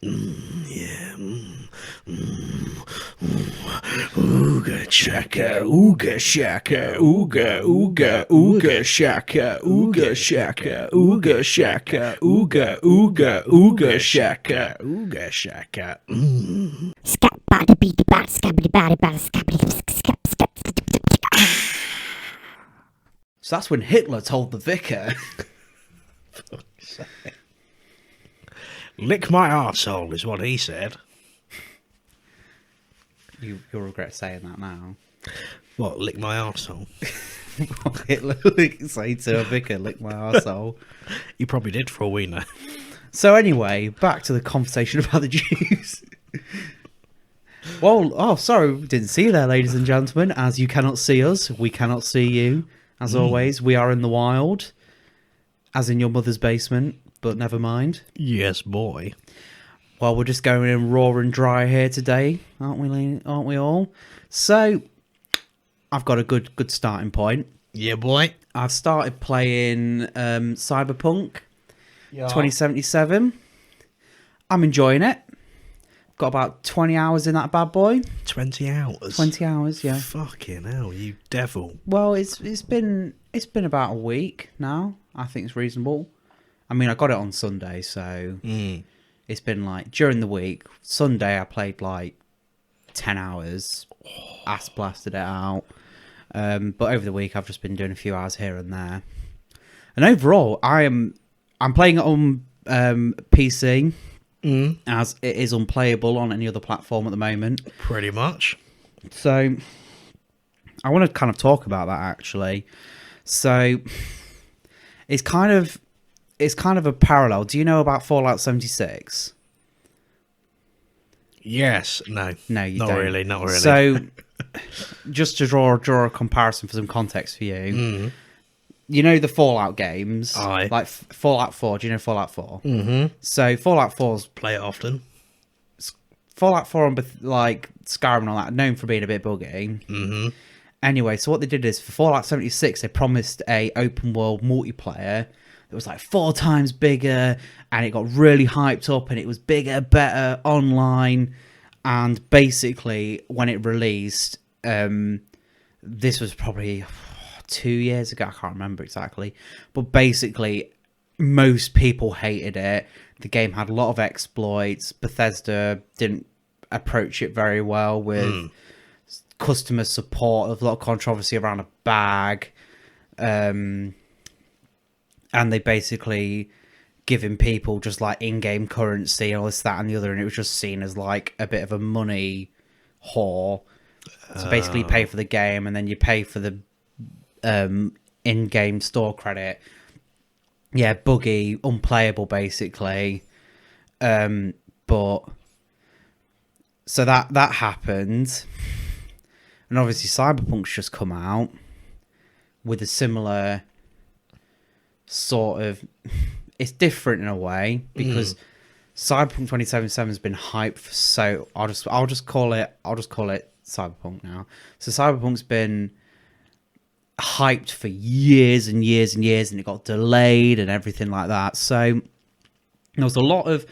Yeah. Ooga chaka, ooga shaka, ooga ooga ooga shaka, ooga shaka, ooga shaka, ooga ooga ooga shaka, ooga shaka. So that's when Hitler told the vicar. Lick my arsehole is what he said. You'll regret saying that now. What, lick my arsehole? Hitler say to a vicar, lick my arsehole. He probably did for all we know. So anyway, back to the conversation about the Jews. Well, oh, sorry, we didn't see you there, ladies and gentlemen. As you cannot see us, we cannot see you. As always, we are in the wild, as in your mother's basement, but never mind. Yes, boy. Well, we're just going in raw and dry here today, aren't we all? So, I've got a good starting point. Yeah, boy. I've started playing Cyberpunk 2077. I'm enjoying it. Got about 20 hours in that bad boy. 20 hours? 20 hours, yeah. Fucking hell, you devil. Well, it's been about a week now. I think it's reasonable. I mean, I got it on Sunday, so it's been like during the week. Sunday, I played like 10 hours, ass blasted it out. But over the week, I've just been doing a few hours here and there. And overall, I'm playing it on PC, as it is unplayable on any other platform at the moment. Pretty much. So I want to kind of talk about that actually. So it's kind of a parallel. Do you know about Fallout 76? Yes. No. No, you not don't. Really, not really. So just to draw a comparison for some context for you. You know the Fallout games? Aye. Like Fallout 4. Do you know Fallout 4? Mm-hmm. So Fallout 4's... Play it often. Fallout 4 and like Skyrim and all that, known for being a bit buggy. Mm-hmm. Anyway, so what they did is for Fallout 76, they promised a open world multiplayer that was like 4 times bigger, and it got really hyped up, and it was bigger, better, online. And basically, when it released, this was probably 2 years ago, I can't remember exactly, but basically most people hated it. The game had a lot of exploits. Bethesda didn't approach it very well with customer support. There's a lot of controversy around a bag, and they basically giving people just like in-game currency and all this, that and the other, and it was just seen as like a bit of a money whore. So basically you pay for the game and then you pay for the in-game store credit. Yeah, buggy, unplayable basically. But so that happened, and obviously Cyberpunk's just come out with a similar sort of... It's different in a way because Cyberpunk 2077 has been hyped for so... I'll just call it Cyberpunk now. So Cyberpunk's been hyped for years and years and years, and it got delayed and everything like that. So there was a lot of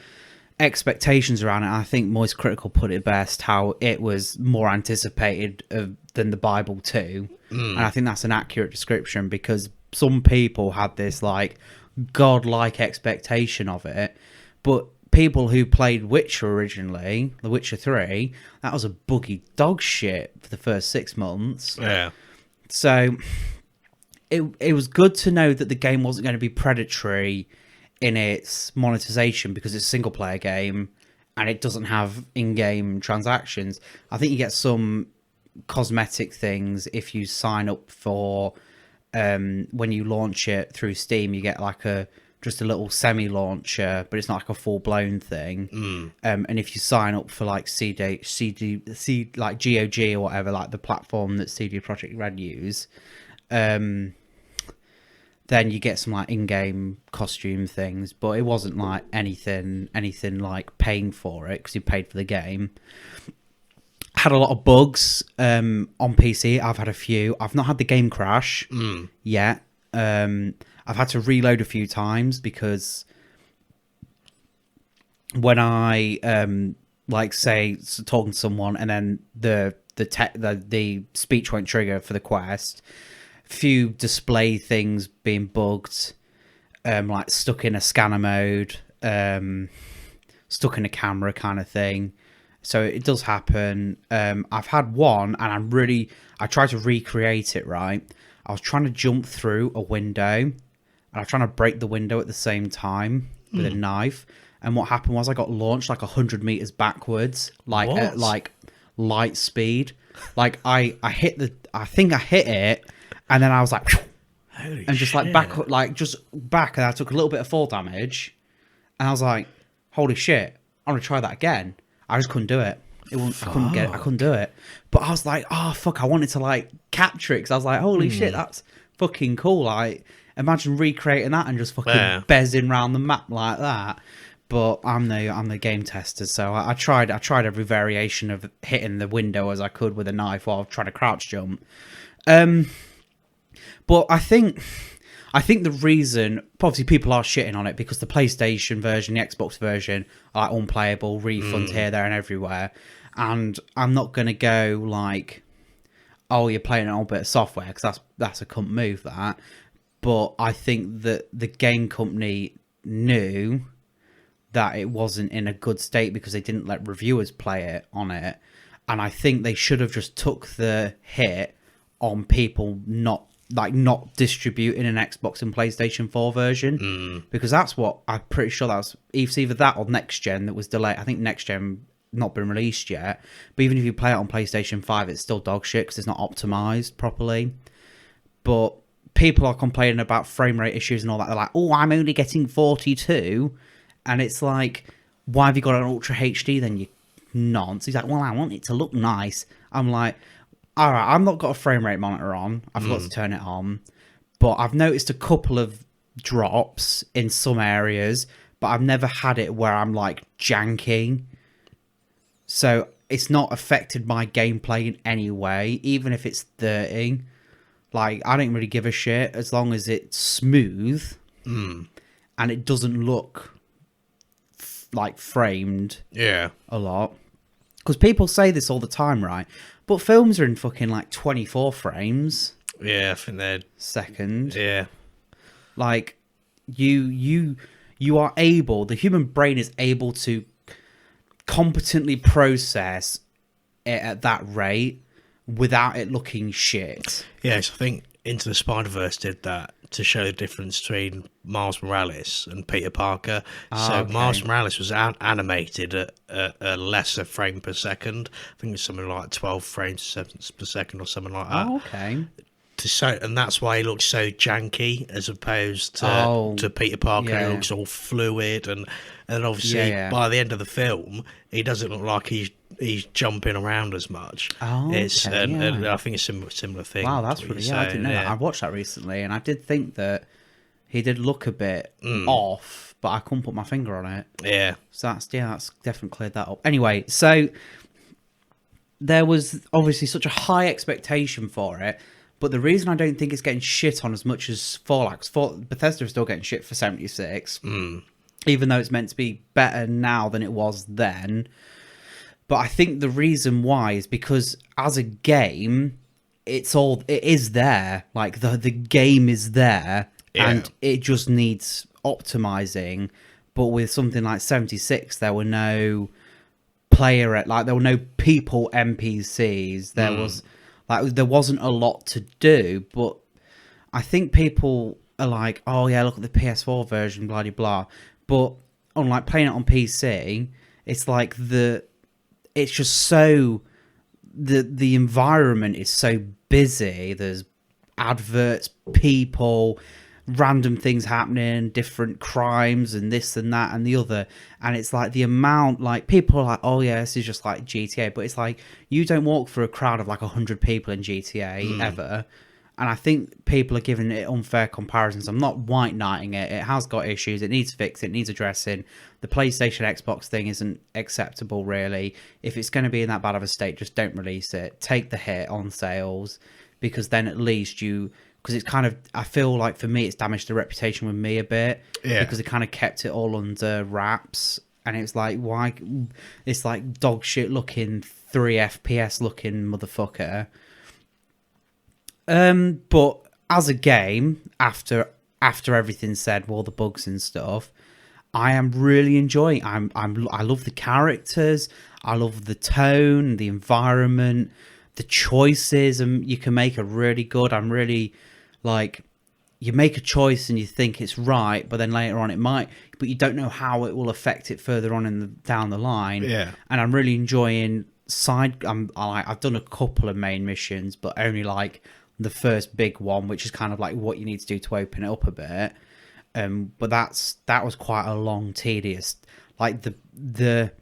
expectations around it. I think Moist Critical put it best, how it was more anticipated than the Bible too. And I think that's an accurate description, because some people had this like godlike expectation of it, but people who played Witcher originally, The Witcher 3, that was a buggy dog shit for the first 6 months. Yeah. So it was good to know that the game wasn't going to be predatory in its monetization, because it's a single player game and it doesn't have in-game transactions. I think you get some cosmetic things if you sign up for when you launch it through Steam. You get like just a little semi-launcher, but it's not like a full-blown thing. And if you sign up for like like GOG or whatever, like the platform that CD Projekt Red use, then you get some like in-game costume things. But it wasn't like anything like paying for it, because you paid for the game. Had a lot of bugs on PC. I've had a few. I've not had the game crash yet. I've had to reload a few times because when I like say talking to someone and then the speech won't trigger for the quest, few display things being bugged, like stuck in a scanner mode, stuck in a camera kind of thing. So it does happen. I've had one, and I tried to recreate it, right? I was trying to jump through a window, and I was trying to break the window at the same time with a knife. And what happened was I got launched like 100 meters backwards, like at like light speed. Like I think I hit it, and then I was like, Holy and just shit. like back, and I took a little bit of fall damage, and I was like, holy shit, I'm gonna try that again. I just couldn't do it. I couldn't do it. But I was like, oh fuck, I wanted to like capture it because I was like, holy shit, that's fucking cool. Like, imagine recreating that and just fucking bezzing around the map like that. But I'm the game tester, so I tried every variation of hitting the window as I could with a knife while trying to crouch jump. But I think the reason, obviously, people are shitting on it because the PlayStation version, the Xbox version, are like unplayable, refunds here, there, and everywhere. And I'm not gonna go like, oh, you're playing an old bit of software, because that's a cunt move, that. But I think that the game company knew that it wasn't in a good state because they didn't let reviewers play it on it, and I think they should have just took the hit on people not distributing an Xbox and PlayStation 4 version, because that's what I'm pretty sure that was. It's either that or next gen that was delayed. I think next gen not been released yet, but even if you play it on PlayStation 5, it's still dog shit because it's not optimized properly. But people are complaining about frame rate issues and all that. They're like, oh, I'm only getting 42. And it's like, why have you got an Ultra HD then, you nonce? He's like, well, I want it to look nice. I'm like, all right, I've not got a frame rate monitor on. I forgot to turn it on. But I've noticed a couple of drops in some areas, but I've never had it where I'm like janking. So it's not affected my gameplay in any way, even if it's 30. Like, I don't really give a shit as long as it's smooth and it doesn't look like framed a lot, because people say this all the time, right? But films are in fucking like 24 frames I think they're second. yeah Like you are able, the human brain is able to competently process it at that rate without it looking shit. Yes, I think Into the Spider-Verse did that to show the difference between Miles Morales and Peter Parker. Miles Morales was animated at a lesser frame per second. I think it's something like 12 frames per second or something like that. Oh, okay. And that's why he looks so janky as opposed to Peter Parker. He looks all fluid, and obviously by the end of the film, he doesn't look like he's jumping around as much. Oh, okay, and I think it's a similar thing. Wow, that's really I didn't know that. I watched that recently, and I did think that he did look a bit off, but I couldn't put my finger on it. Yeah. So that's definitely cleared that up. Anyway, so there was obviously such a high expectation for it. But the reason I don't think it's getting shit on as much as Fallout, Bethesda is still getting shit for 76, even though it's meant to be better now than it was then. But I think the reason why is because as a game, it is there. Like the game is there, and it just needs optimizing. But with something like 76, there were no there were no people NPCs. There wasn't a lot to do, but I think people are like, oh yeah, look at the PS4 version, blah, blah, blah. But unlike playing it on PC, it's like it's just so, the environment is so busy. There's adverts, people, random things happening, different crimes and this and that and the other, and it's like the amount, like people are like, oh yeah, this is just like GTA, but it's like you don't walk through a crowd of like 100 people in GTA ever. And I think people are giving it unfair comparisons. I'm not white knighting it. It has got issues. It needs fixing. It needs addressing. The PlayStation Xbox thing isn't acceptable, really. If it's going to be in that bad of a state, just don't release it. Take the hit on sales, because then at least because it's kind of, I feel like for me, it's damaged the reputation with me a bit. Yeah. Because it kind of kept it all under wraps. and it's like, why? It's like dog shit looking 3 FPS looking motherfucker. But as a game, after everything's said, all the bugs and stuff, I am really enjoying. I love the characters. I love the tone, the environment, the choices, and you can make a really good. I'm really like, you make a choice and you think it's right, but then later on it might, but you don't know how it will affect it further on down the line. Yeah. And I'm really enjoying I've done a couple of main missions, but only like the first big one, which is kind of like what you need to do to open it up a bit. But that was quite a long, tedious. Like the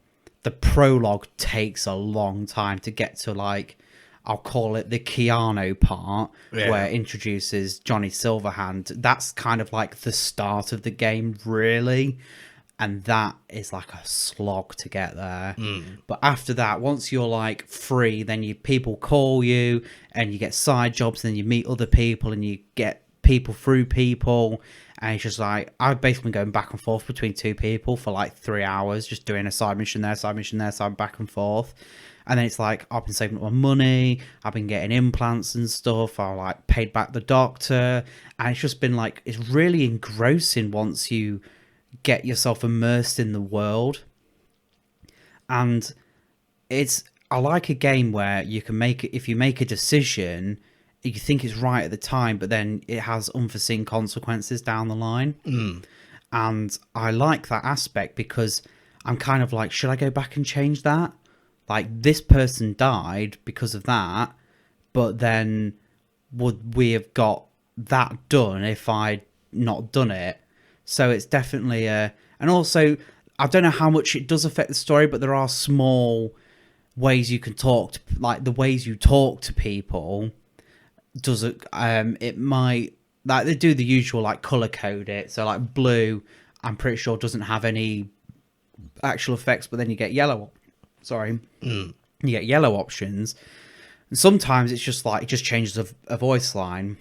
prologue takes a long time to get to, like, I'll call it the Keanu part, where it introduces Johnny Silverhand. That's kind of like the start of the game, really. And that is like a slog to get there. But after that, once you're like free, then people call you and you get side jobs, and then you meet other people and you get people through people. And it's just like, I've basically been going back and forth between 2 people for like 3 hours, just doing a side mission there, side back and forth. And then it's like, I've been saving up my money, I've been getting implants and stuff, I like paid back the doctor, and it's just been like, it's really engrossing once you get yourself immersed in the world. And I like a game where you can if you make a decision, you think it's right at the time, but then it has unforeseen consequences down the line. And I like that aspect, because I'm kind of like, should I go back and change that? Like, this person died because of that, but then would we have got that done if I'd not done it? So it's definitely and also, I don't know how much it does affect the story, but there are small ways you can talk to, like the ways you talk to people. Does it might, like, they do the usual, like, color code it. So like blue, I'm pretty sure doesn't have any actual effects, but then you get yellow. You get yellow options, and sometimes it's just like, it just changes a voice line,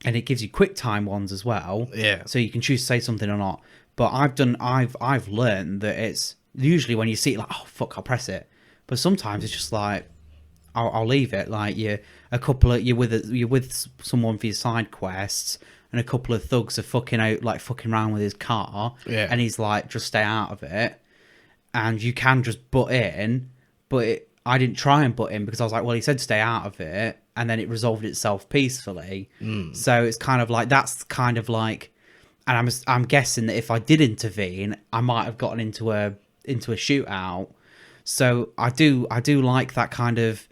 and it gives you quick time ones as well. Yeah. So you can choose to say something or not. But I've learned that it's usually when you see it, like, oh fuck, I'll press it. But sometimes it's just like, I'll leave it. Like, you're with someone for your side quests, and a couple of thugs are fucking around with his car, and he's like, just stay out of it. And you can just butt in, but I didn't try and butt in, because I was like, well, he said stay out of it, and then it resolved itself peacefully. So it's kind of like, that's kind of like, and I'm guessing that if I did intervene, I might have gotten into a shootout. So I do like that kind of,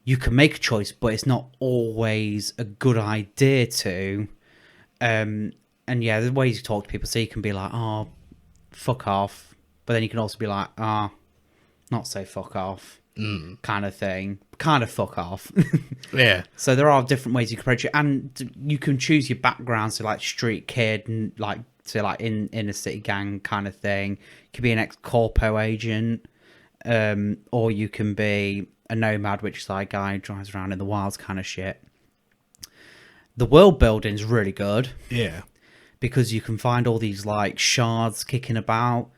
you can make a choice, but it's not always a good idea to. And yeah, the ways you talk to people, so you can be like, oh, fuck off. But then you can also be like, not so fuck off, kind of thing. Kind of fuck off. Yeah. So there are different ways you can approach it. And you can choose your background, so like street kid, and like, so like in a city gang kind of thing. You could be an ex-corpo agent, or you can be a nomad, which is like a guy who drives around in the wilds kind of shit. The world building's really good. Yeah. Because you can find all these like shards kicking about,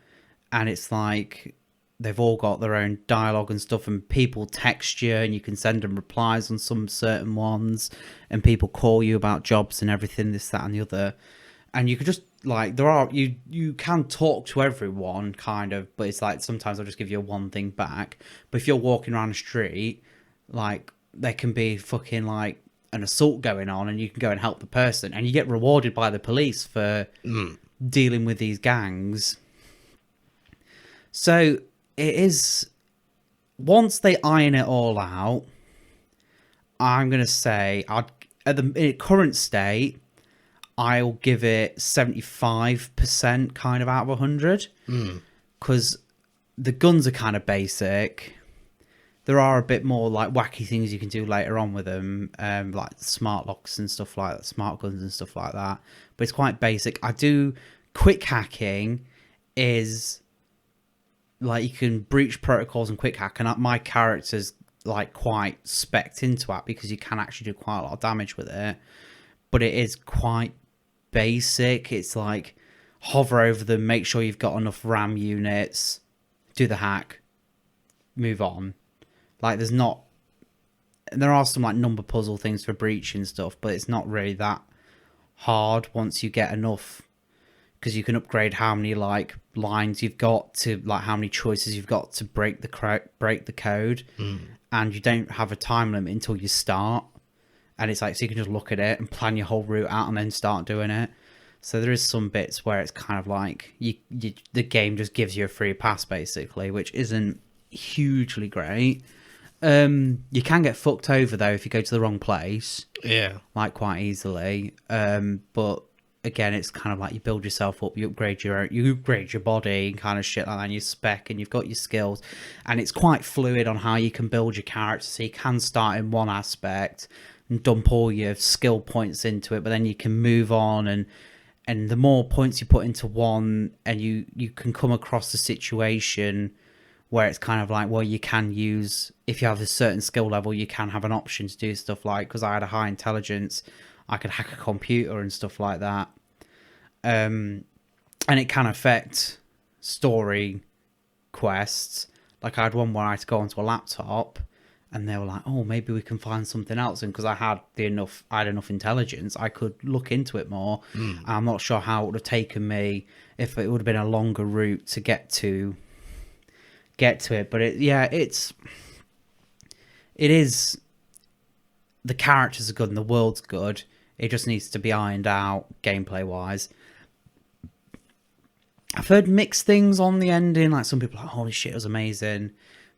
and it's like they've all got their own dialogue and stuff, and people text you and you can send them replies on some certain ones, and people call you about jobs and everything, this, that, and the other. And you could just, like, you can talk to everyone kind of, but it's like sometimes I'll just give you one thing back. But if you're walking around the street, like, there can be fucking like an assault going on, and you can go and help the person, and you get rewarded by the police for dealing with these gangs. So it is, once they iron it all out, I'm going to say, at the current state, I'll give it 75% kind of out of 100. Because the guns are kind of basic. There are a bit more like wacky things you can do later on with them, like smart locks and stuff like that, smart guns and stuff like that. But it's quite basic. Quick hacking is, like, you can breach protocols and quick hack, and my character's like quite specced into that, because you can actually do quite a lot of damage with it. But it is quite basic. It's like hover over them, make sure you've got enough RAM units, do the hack, move on. Like, there are some like number puzzle things for breach and stuff, but it's not really that hard once you get enough, because you can upgrade how many like lines you've got to like how many choices you've got to break the code, and you don't have a time limit until you start. And it's like, so you can just look at it and plan your whole route out and then start doing it. So there is some bits where it's kind of like the game just gives you a free pass basically, which isn't hugely great. You can get fucked over though if you go to the wrong place. Yeah. Like quite easily. But again, it's kind of like you build yourself up, you upgrade your body and kind of shit like that, and your spec, and you've got your skills, and it's quite fluid on how you can build your character. So you can start in one aspect and dump all your skill points into it, but then you can move on, and the more points you put into one, and you can come across a situation where it's kind of like, well, you can use, if you have a certain skill level, you can have an option to do stuff like, because I had a high intelligence, I could hack a computer and stuff like that. And it can affect story quests. Like I had one where I had to go onto a laptop, and they were like, oh, maybe we can find something else. And because I had enough intelligence, I could look into it more. I'm not sure how it would have taken me if it would have been a longer route to get to it. But it is, the characters are good and the world's good. It just needs to be ironed out gameplay wise. I've heard mixed things on the ending. Like some people are like, holy shit, it was amazing.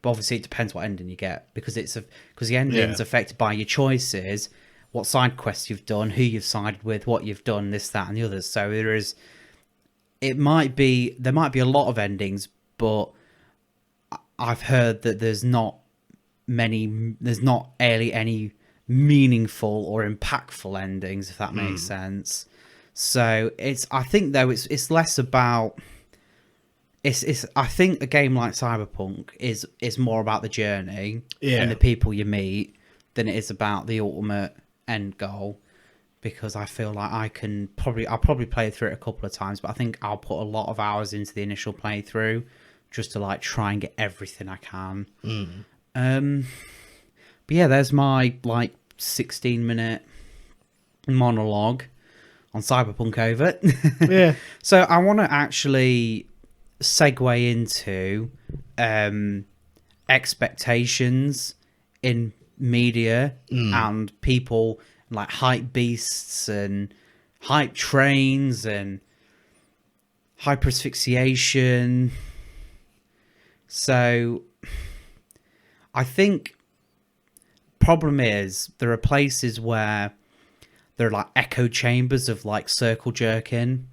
But obviously it depends what ending you get, because the ending's affected by your choices, what side quests you've done, who you've sided with, what you've done, this, that, and the others. So there might be a lot of endings, but I've heard that there's not any meaningful or impactful endings, if that makes sense. So I think it's less about. I think a game like Cyberpunk is more about the journey and the people you meet than it is about the ultimate end goal. Because I feel like I'll probably play through it a couple of times, but I think I'll put a lot of hours into the initial playthrough just to like try and get everything I can. But yeah, there's my like 16-minute monologue on Cyberpunk over. Yeah. So I want to actually segue into expectations in media and people, like hype beasts and hype trains and hyper asphyxiation. So I think problem is there are places where there are like echo chambers of like circle jerking,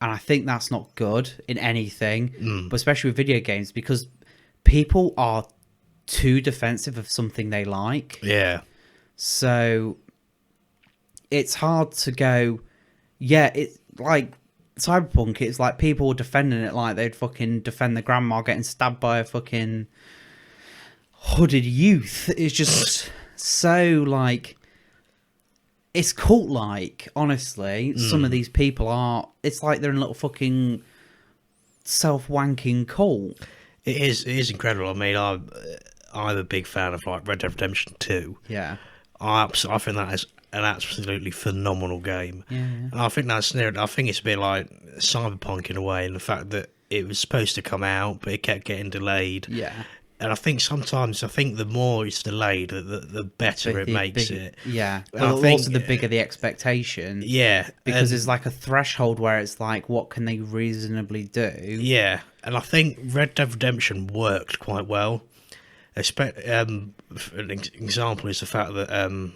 and I think that's not good in anything, but especially with video games, because people are too defensive of something they like. Yeah. So it's hard to go, yeah, it's like Cyberpunk, it's like people were defending it like they'd fucking defend the grandma getting stabbed by a fucking hooded youth. It's just so like, it's cult-like, honestly. Some of these people are, it's like they're in a little fucking self-wanking cult. It is incredible. I mean, I'm a big fan of like Red Dead Redemption 2. Yeah. I think that is an absolutely phenomenal game. Yeah. And I think it's a bit like Cyberpunk in a way, in the fact that it was supposed to come out, but it kept getting delayed. Yeah. And I think sometimes, the more it's delayed, the better it makes it. Yeah. And But I think, also the bigger the expectation. Yeah. Because there's like a threshold where it's like, what can they reasonably do? Yeah. And I think Red Dead Redemption worked quite well. An example is the fact that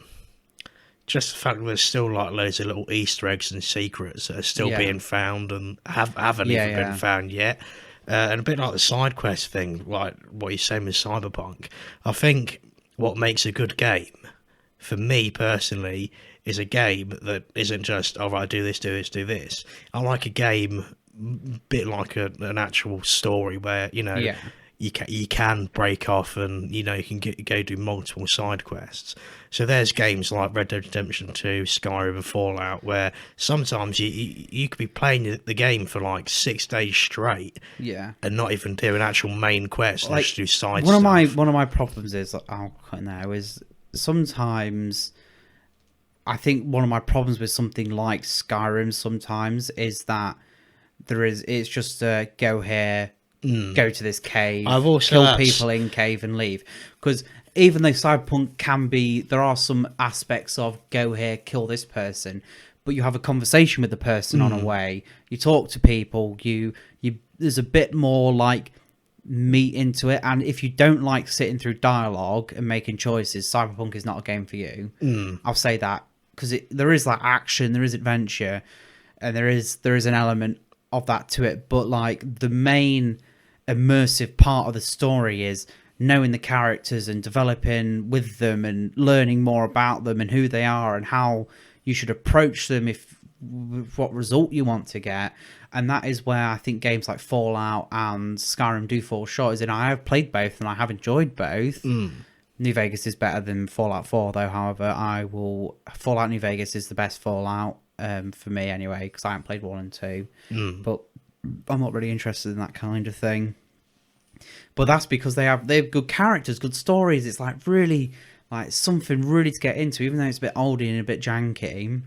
just the fact that there's still like loads of little Easter eggs and secrets that are still being found and haven't even been found yet. And a bit like the side quest thing, like what you're saying with Cyberpunk. I think what makes a good game, for me personally, is a game that isn't just, all right, do this, do this, do this. I like a game, bit like an actual story where, you can break off, and you can go do multiple side quests. So there's games like Red Dead Redemption 2, Skyrim, and Fallout where sometimes you could be playing the game for like 6 days straight, and not even do an actual main quest, and just do side stuff. One of my problems is, I'll cut now, is sometimes I think one of my problems with something like Skyrim sometimes is that it's just go here, go to this cave, kill people in cave and leave. Because even though Cyberpunk can be, there are some aspects of go here, kill this person, but you have a conversation with the person on a way. You talk to people. You there's a bit more like meat into it. And if you don't like sitting through dialogue and making choices, Cyberpunk is not a game for you. I'll say that, because there is like action, there is adventure, and there is an element of that to it. But like the main immersive part of the story is knowing the characters and developing with them and learning more about them and who they are and how you should approach them what result you want to get. And that is where I think games like Fallout and Skyrim do fall short. Is I have played both and I have enjoyed both. New Vegas is better than Fallout 4 though. However, Fallout New Vegas is the best Fallout for me anyway, because I haven't played 1 and 2. But I'm not really interested in that kind of thing. But that's because they have good characters, good stories. It's like really like something really to get into, even though it's a bit oldie and a bit janky.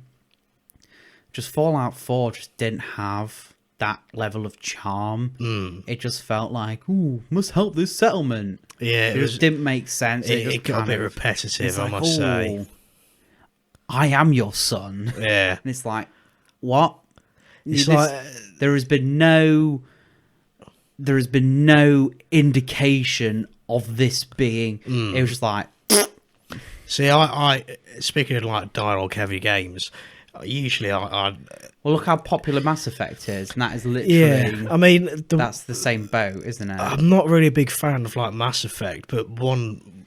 Just Fallout 4 just didn't have that level of charm. It just felt like, ooh, must help this settlement. Yeah, it just didn't make sense. It got a bit repetitive, I must say. I am your son. Yeah. And it's like, what? It's like there has been no indication of this being. It was just like. See, I speaking of like dialogue heavy games, usually I well, look how popular Mass Effect is, and that is literally. Yeah, I mean that's the same boat, isn't it? I'm not really a big fan of like Mass Effect, but one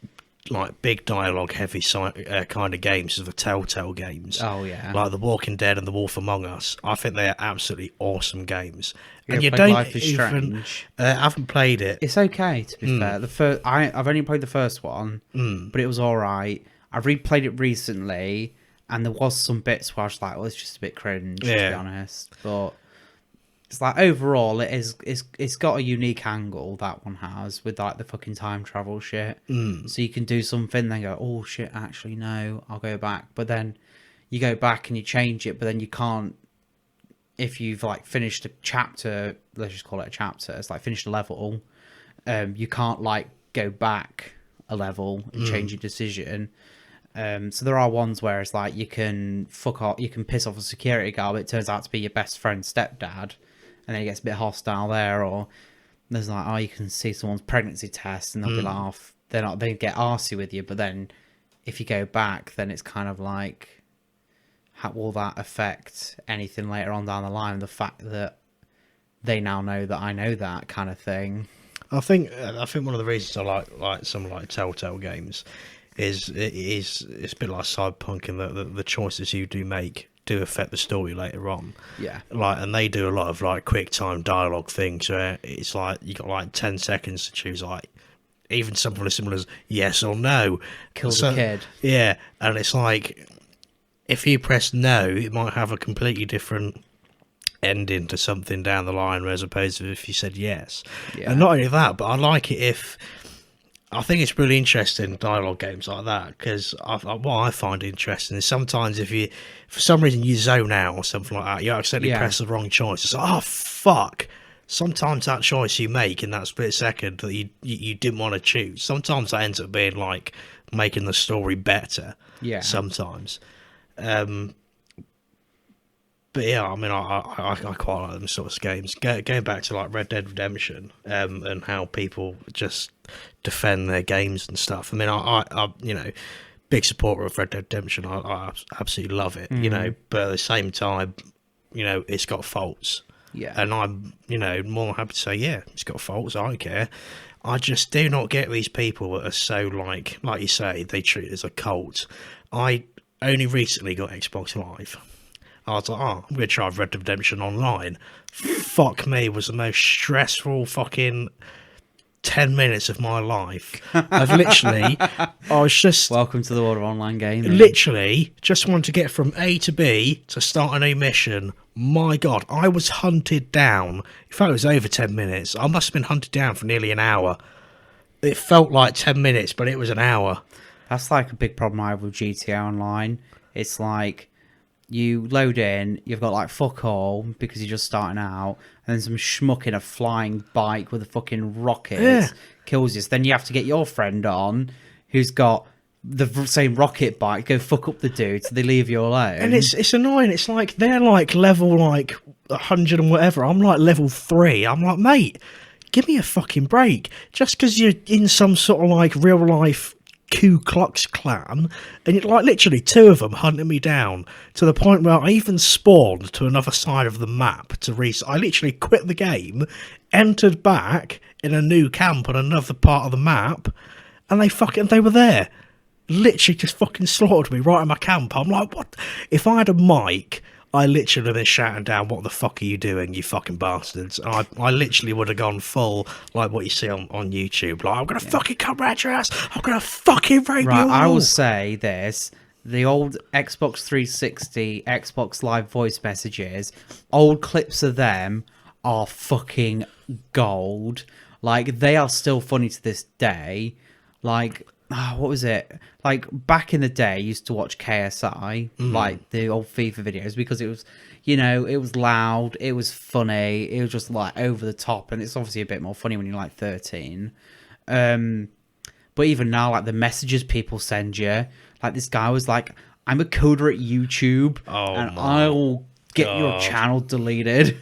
like big dialogue heavy kind of games are the Telltale games. Oh yeah, like The Walking Dead and The Wolf Among Us. I think they are absolutely awesome games. And you don't Life is Strange. I haven't played it. It's okay, to be fair. I've only played the first one, but it was all right. I replayed it recently, and there was some bits where I was like, "Well, it's just a bit cringe," to be honest. But it's like overall, it's got a unique angle, that one has, with like the fucking time travel shit. So you can do something, then go, "Oh shit, actually no, I'll go back." But then you go back and you change it, but then you can't. If you've like finished a chapter, let's just call it a chapter, it's like finished a level, you can't like go back a level and change your decision. So there are ones where it's like you can fuck off, you can piss off a security guard, but it turns out to be your best friend's stepdad, and then it gets a bit hostile there. Or there's like, oh, you can see someone's pregnancy test, and they'll be like, oh, they get arsey with you. But then if you go back, then it's kind of like, how will that affect anything later on down the line? The fact that they now know that I know that kind of thing. I think one of the reasons I like some like Telltale games is it's a bit like Cyberpunk, in that the choices you do make do affect the story later on. Yeah. Like, and they do a lot of like quick time dialogue things where it's like you got like 10 seconds to choose, like even something as simple as yes or no. Kill the kid. Yeah, and it's like if you press no, it might have a completely different ending to something down the line, as opposed to if you said yes. Yeah. And not only that, but I like it if. I think it's really interesting, dialogue games like that, because what I find interesting is sometimes if you, for some reason, you zone out or something like that, you accidentally press the wrong choice. It's like, oh, fuck. Sometimes that choice you make in that split second that you didn't want to choose, sometimes that ends up being like making the story better. Yeah. Sometimes. But yeah, I mean, I quite like them sorts of games. Going back to like Red Dead Redemption, and how people just defend their games and stuff. I mean, I you know, big supporter of Red Dead Redemption. I absolutely love it. You know, but at the same time, you know, it's got faults. Yeah. And I'm, you know, more than happy to say, yeah, it's got faults. I don't care. I just do not get these people that are so like you say, they treat it as a cult. I only recently got Xbox Live. I was like, oh, I'm going to try Red Dead Redemption Online. Fuck me, it was the most stressful fucking 10 minutes of my life. I was just Welcome to the world of online gaming. literally just wanted to get from A to B to start a new mission. My God, I was hunted down. In fact, it was over 10 minutes. I must have been hunted down for nearly an hour. It felt like 10 minutes, but it was an hour. That's like a big problem I have with GTA Online. It's like you load in, you've got like fuck all because you're just starting out, and then some schmuck in a flying bike with a fucking rocket kills you. So then you have to get your friend on who's got the same rocket bike, go fuck up the dude, so they leave you alone. And it's annoying. It's like they're like level like 100 and whatever. I'm like level 3. I'm like, mate, give me a fucking break. Just because you're in some sort of like real life Ku Klux Klan, and you're like literally 2 of them hunting me down to the point where I even spawned to another side of the map to I literally quit the game, entered back in a new camp on another part of the map, and they were there. Literally just fucking slaughtered me right in my camp. I'm like, what? If I had a mic, I literally would have been shouting down, what the fuck are you doing, you fucking bastards? And I literally would have gone full, like what you see on YouTube. Like, I'm going to fucking come round your ass. I'm going to fucking rape you all. I will say this. The old Xbox 360, Xbox Live voice messages, old clips of them are fucking gold. Like, they are still funny to this day. Like, what was it? Like, back in the day, I used to watch KSI, like the old FIFA videos, because it was, you know, it was loud, it was funny, it was just like over the top, and it's obviously a bit more funny when you're like 13. But even now, like the messages people send you, like this guy was like, I'm a coder at YouTube, and I'll get your channel deleted. And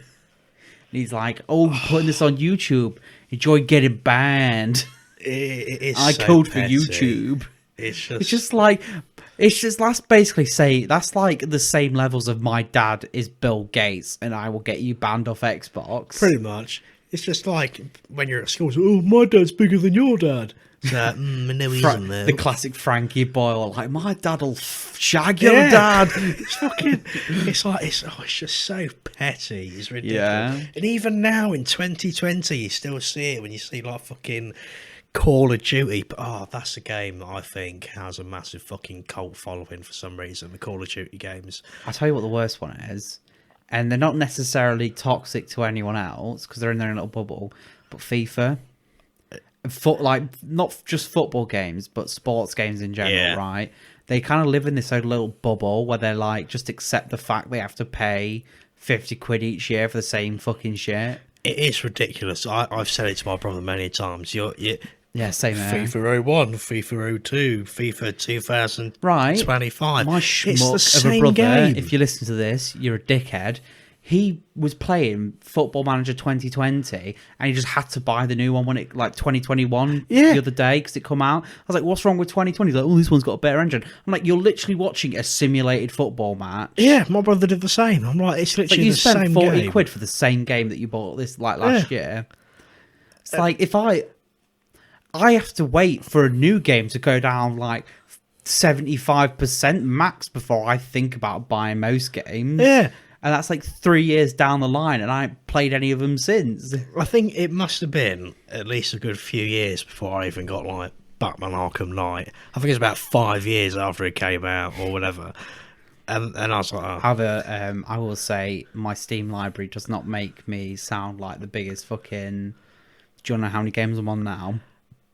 he's like, oh, I'm putting this on YouTube, enjoy getting banned. I code for YouTube. It's just that's basically that's like the same levels of my dad is Bill Gates and I will get you banned off Xbox. Pretty much. It's just like when you're at school, it's, oh, my dad's bigger than your dad. So, no, he isn't there. The classic Frankie Boyle, like, my dad'll shag your dad. It's fucking, it's just so petty. It's ridiculous. Yeah. And even now in 2020, you still see it when you see like fucking Call of Duty. But that's a game that I think has a massive fucking cult following for some reason. The Call of Duty games. I'll tell you what the worst one is, and they're not necessarily toxic to anyone else because they're in their own little bubble. But FIFA, like not just football games, but sports games in general, right? They kind of live in this own little bubble where they're like just accept the fact they have to pay 50 quid each year for the same fucking shit. It is ridiculous. I've said it to my brother many times. Yeah, same here. FIFA 01, FIFA 02, FIFA 2025. Right. My schmuck of a brother, game. If you listen to this, you're a dickhead. He was playing Football Manager 2020, and he just had to buy the new one when it, like 2021, the other day, because it come out. I was like, what's wrong with 2020? He's like, oh, this one's got a better engine. I'm like, you're literally watching a simulated football match. Yeah, my brother did the same. I'm like, it's literally the same game. You spent 40 quid for the same game that you bought this like last year. It's like, if I have to wait for a new game to go down like 75% max before I think about buying most games. Yeah. And that's like 3 years down the line, and I haven't played any of them since. I think it must have been at least a good few years before I even got like Batman Arkham Knight. I think it's about 5 years after it came out or whatever. And I was like, However, I will say my Steam library does not make me sound like the biggest fucking... Do you want to know how many games I'm on now?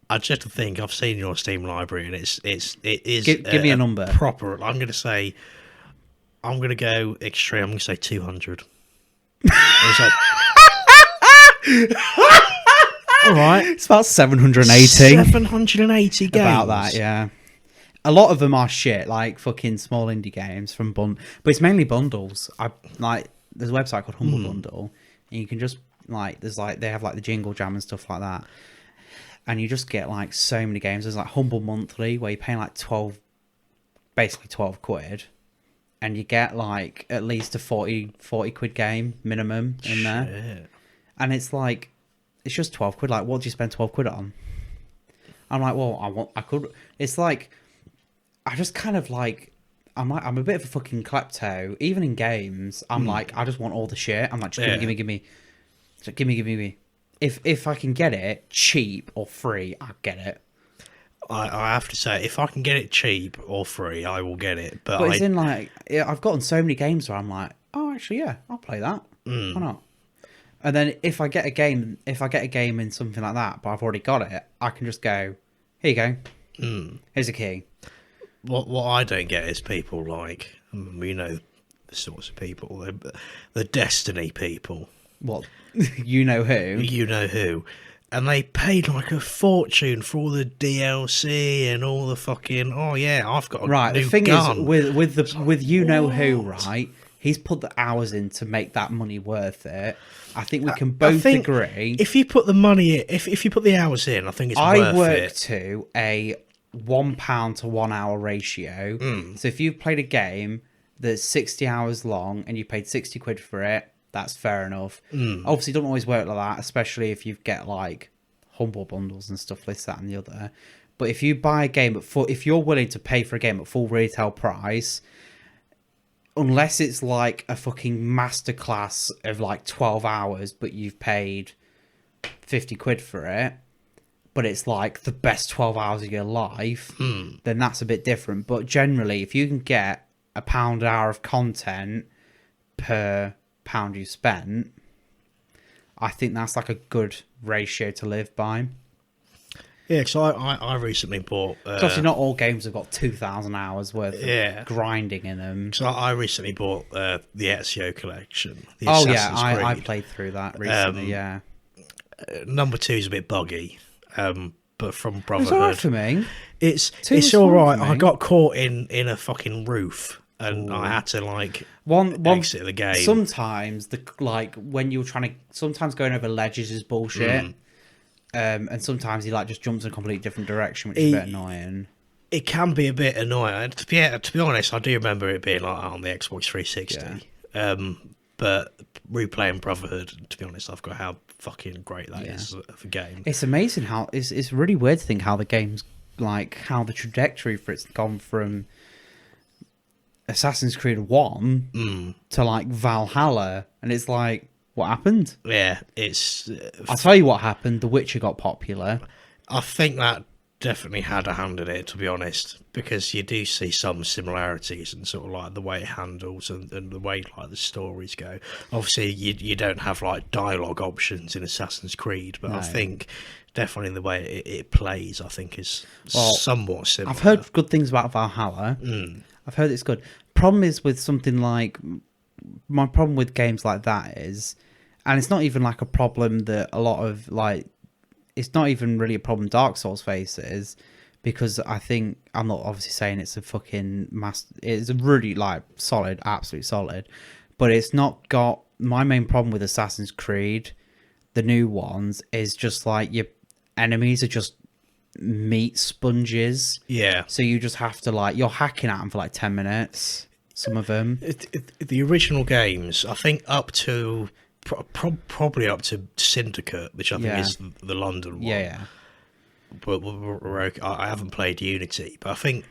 I just think I've seen your Steam library, and it is. Give me a number. Proper. I'm going to go extreme. I'm going to say 200. It's like, all right. It's about 780. 780 games. About that, yeah. A lot of them are shit, like fucking small indie games from but it's mainly bundles. There's a website called Humble Bundle, and you can just they have like the Jingle Jam and stuff like that, and you just get like so many games. There's like Humble Monthly where you're paying like 12 quid, and you get like at least a 40 quid game minimum in there. And it's like, it's just 12 quid. Like, what do you spend 12 quid on? I'm like, well, it's like, I just kind of like, I'm a bit of a fucking klepto. Even in games, I'm like, I just want all the shit. I'm like, just give me. if I can get it cheap or free, I'll get it. I have to say, if I can get it cheap or free, I will get it. But it's in like, I've gotten so many games where I'm like, oh, actually, yeah, I'll play that. Why not? And then if I get a game in something like that, but I've already got it, I can just go, here you go. Here's a key. What I don't get is people like, you know, the sorts of people, the Destiny people. What? You know who? You know who. And they paid like a fortune for all the DLC and all the fucking, oh yeah, I've got a new the thing gun. is, with you know who, right? He's put the hours in to make that money worth it. I think we can both agree. If you put the money in, if you put the hours in, I think it's worth it. I work to a £1 to 1 hour ratio. So if you've played a game that's 60 hours long and you paid 60 quid for it, that's fair enough. Obviously, it doesn't always work like that, especially if you get like humble bundles and stuff, this, that, and the other. But if you buy a game if you're willing to pay for a game at full retail price, unless it's like a fucking masterclass of like 12 hours, but you've paid 50 quid for it, but it's like the best 12 hours of your life, then that's a bit different. But generally, if you can get £1 an hour of content per £1 you spent, I think that's like a good ratio to live by. Yeah, because I recently bought... Obviously, not all games have got 2,000 hours worth of grinding in them. So I recently bought the Ezio collection. I played through that recently, Number 2 is a bit buggy, but from Brotherhood... It's alright for me. It's alright. I got caught in a fucking roof, and I had to, like, exit the game. Sometimes, when you're trying to... Sometimes going over ledges is bullshit. And sometimes he like just jumps in a completely different direction, which is a bit annoying. It can be a bit annoying. To be honest, I do remember it being like on the Xbox 360. Yeah. But replaying Brotherhood, to be honest, I've got how fucking great that is of a game. It's amazing how it's really weird to think how the game's like how the trajectory for it's gone from Assassin's Creed 1 to like Valhalla, and it's like, what happened? Yeah, it's... I'll tell you what happened. The Witcher got popular. I think that definitely had a hand in it, to be honest, because you do see some similarities in sort of like the way it handles and the way like the stories go. Obviously, you don't have like dialogue options in Assassin's Creed, but I think definitely the way it plays, I think, is somewhat similar. I've heard good things about Valhalla. I've heard it's good. Problem is with something like... My problem with games like that is... And it's not even like a problem that a lot of like, it's not even really a problem Dark Souls faces, because I think, I'm not obviously saying it's a fucking it's a really like solid, absolutely solid, but it's not got, my main problem with Assassin's Creed, the new ones, is just like your enemies are just meat sponges. Yeah. So you just have to like, you're hacking at them for like 10 minutes, some of them. The original games, I think up to... probably up to Syndicate, which I think is the London one. Yeah. But I haven't played Unity, but I think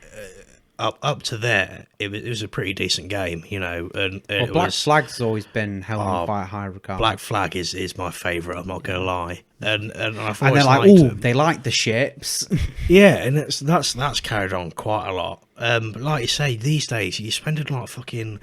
up to there, it was a pretty decent game, you know. And Black Flag's always been held in quite high regard. Black Flag is my favourite. I'm not going to lie. And I've and they're like, they like the ships. Yeah, and that's carried on quite a lot. But like you say, these days you're spending like fucking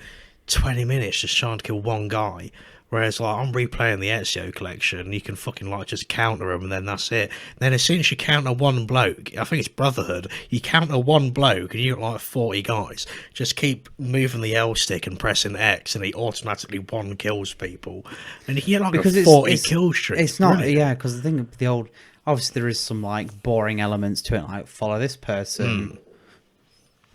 20 minutes just trying to kill one guy. Whereas, like, I'm replaying the Ezio collection, you can fucking, like, just counter them, and then that's it. Then as soon as you counter one bloke, I think it's Brotherhood, you counter one bloke, and you got, like, 40 guys. Just keep moving the L stick and pressing X, and he automatically one kills people. And you get, like, because a 40 kill streak. It's not, because the thing with the old... Obviously, there is some, like, boring elements to it, like, follow this person.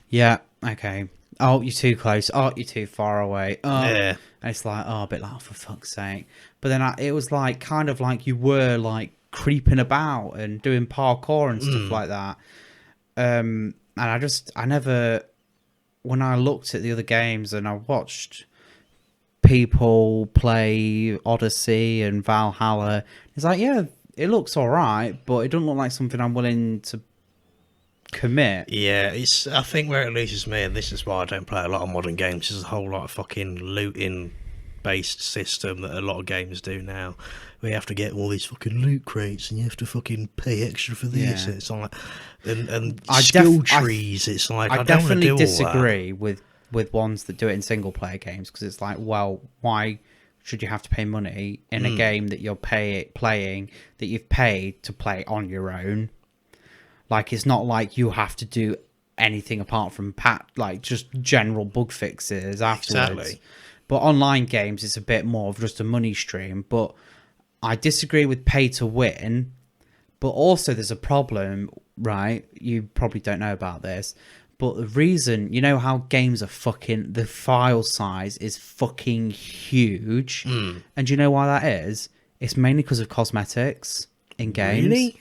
Yeah, okay. Oh, you're too close. Oh, you're too far away. Oh, yeah. And it's like, a bit like, for fuck's sake. But then it was like, kind of like you were like creeping about and doing parkour and stuff like that. And I never, when I looked at the other games and I watched people play Odyssey and Valhalla, it's like, yeah, it looks all right, but it doesn't look like something I'm willing to commit. Yeah, I think where it loses me, and this is why I don't play a lot of modern games, is a whole lot of fucking looting based system that a lot of games do now. We have to get all these fucking loot crates, and you have to fucking pay extra for this. Yeah. It's like, and skill trees. It's like I don't want to do all that. I definitely disagree with ones that do it in single player games, because it's like, well, why should you have to pay money in a game that you're playing that you've paid to play on your own? Like, it's not like you have to do anything apart from like just general bug fixes afterwards. Exactly. But online games, it's a bit more of just a money stream. But I disagree with pay to win. But also there's a problem, right? You probably don't know about this. But the reason, you know how games are fucking, the file size is fucking huge. And do you know why that is? It's mainly because of cosmetics in games. Really?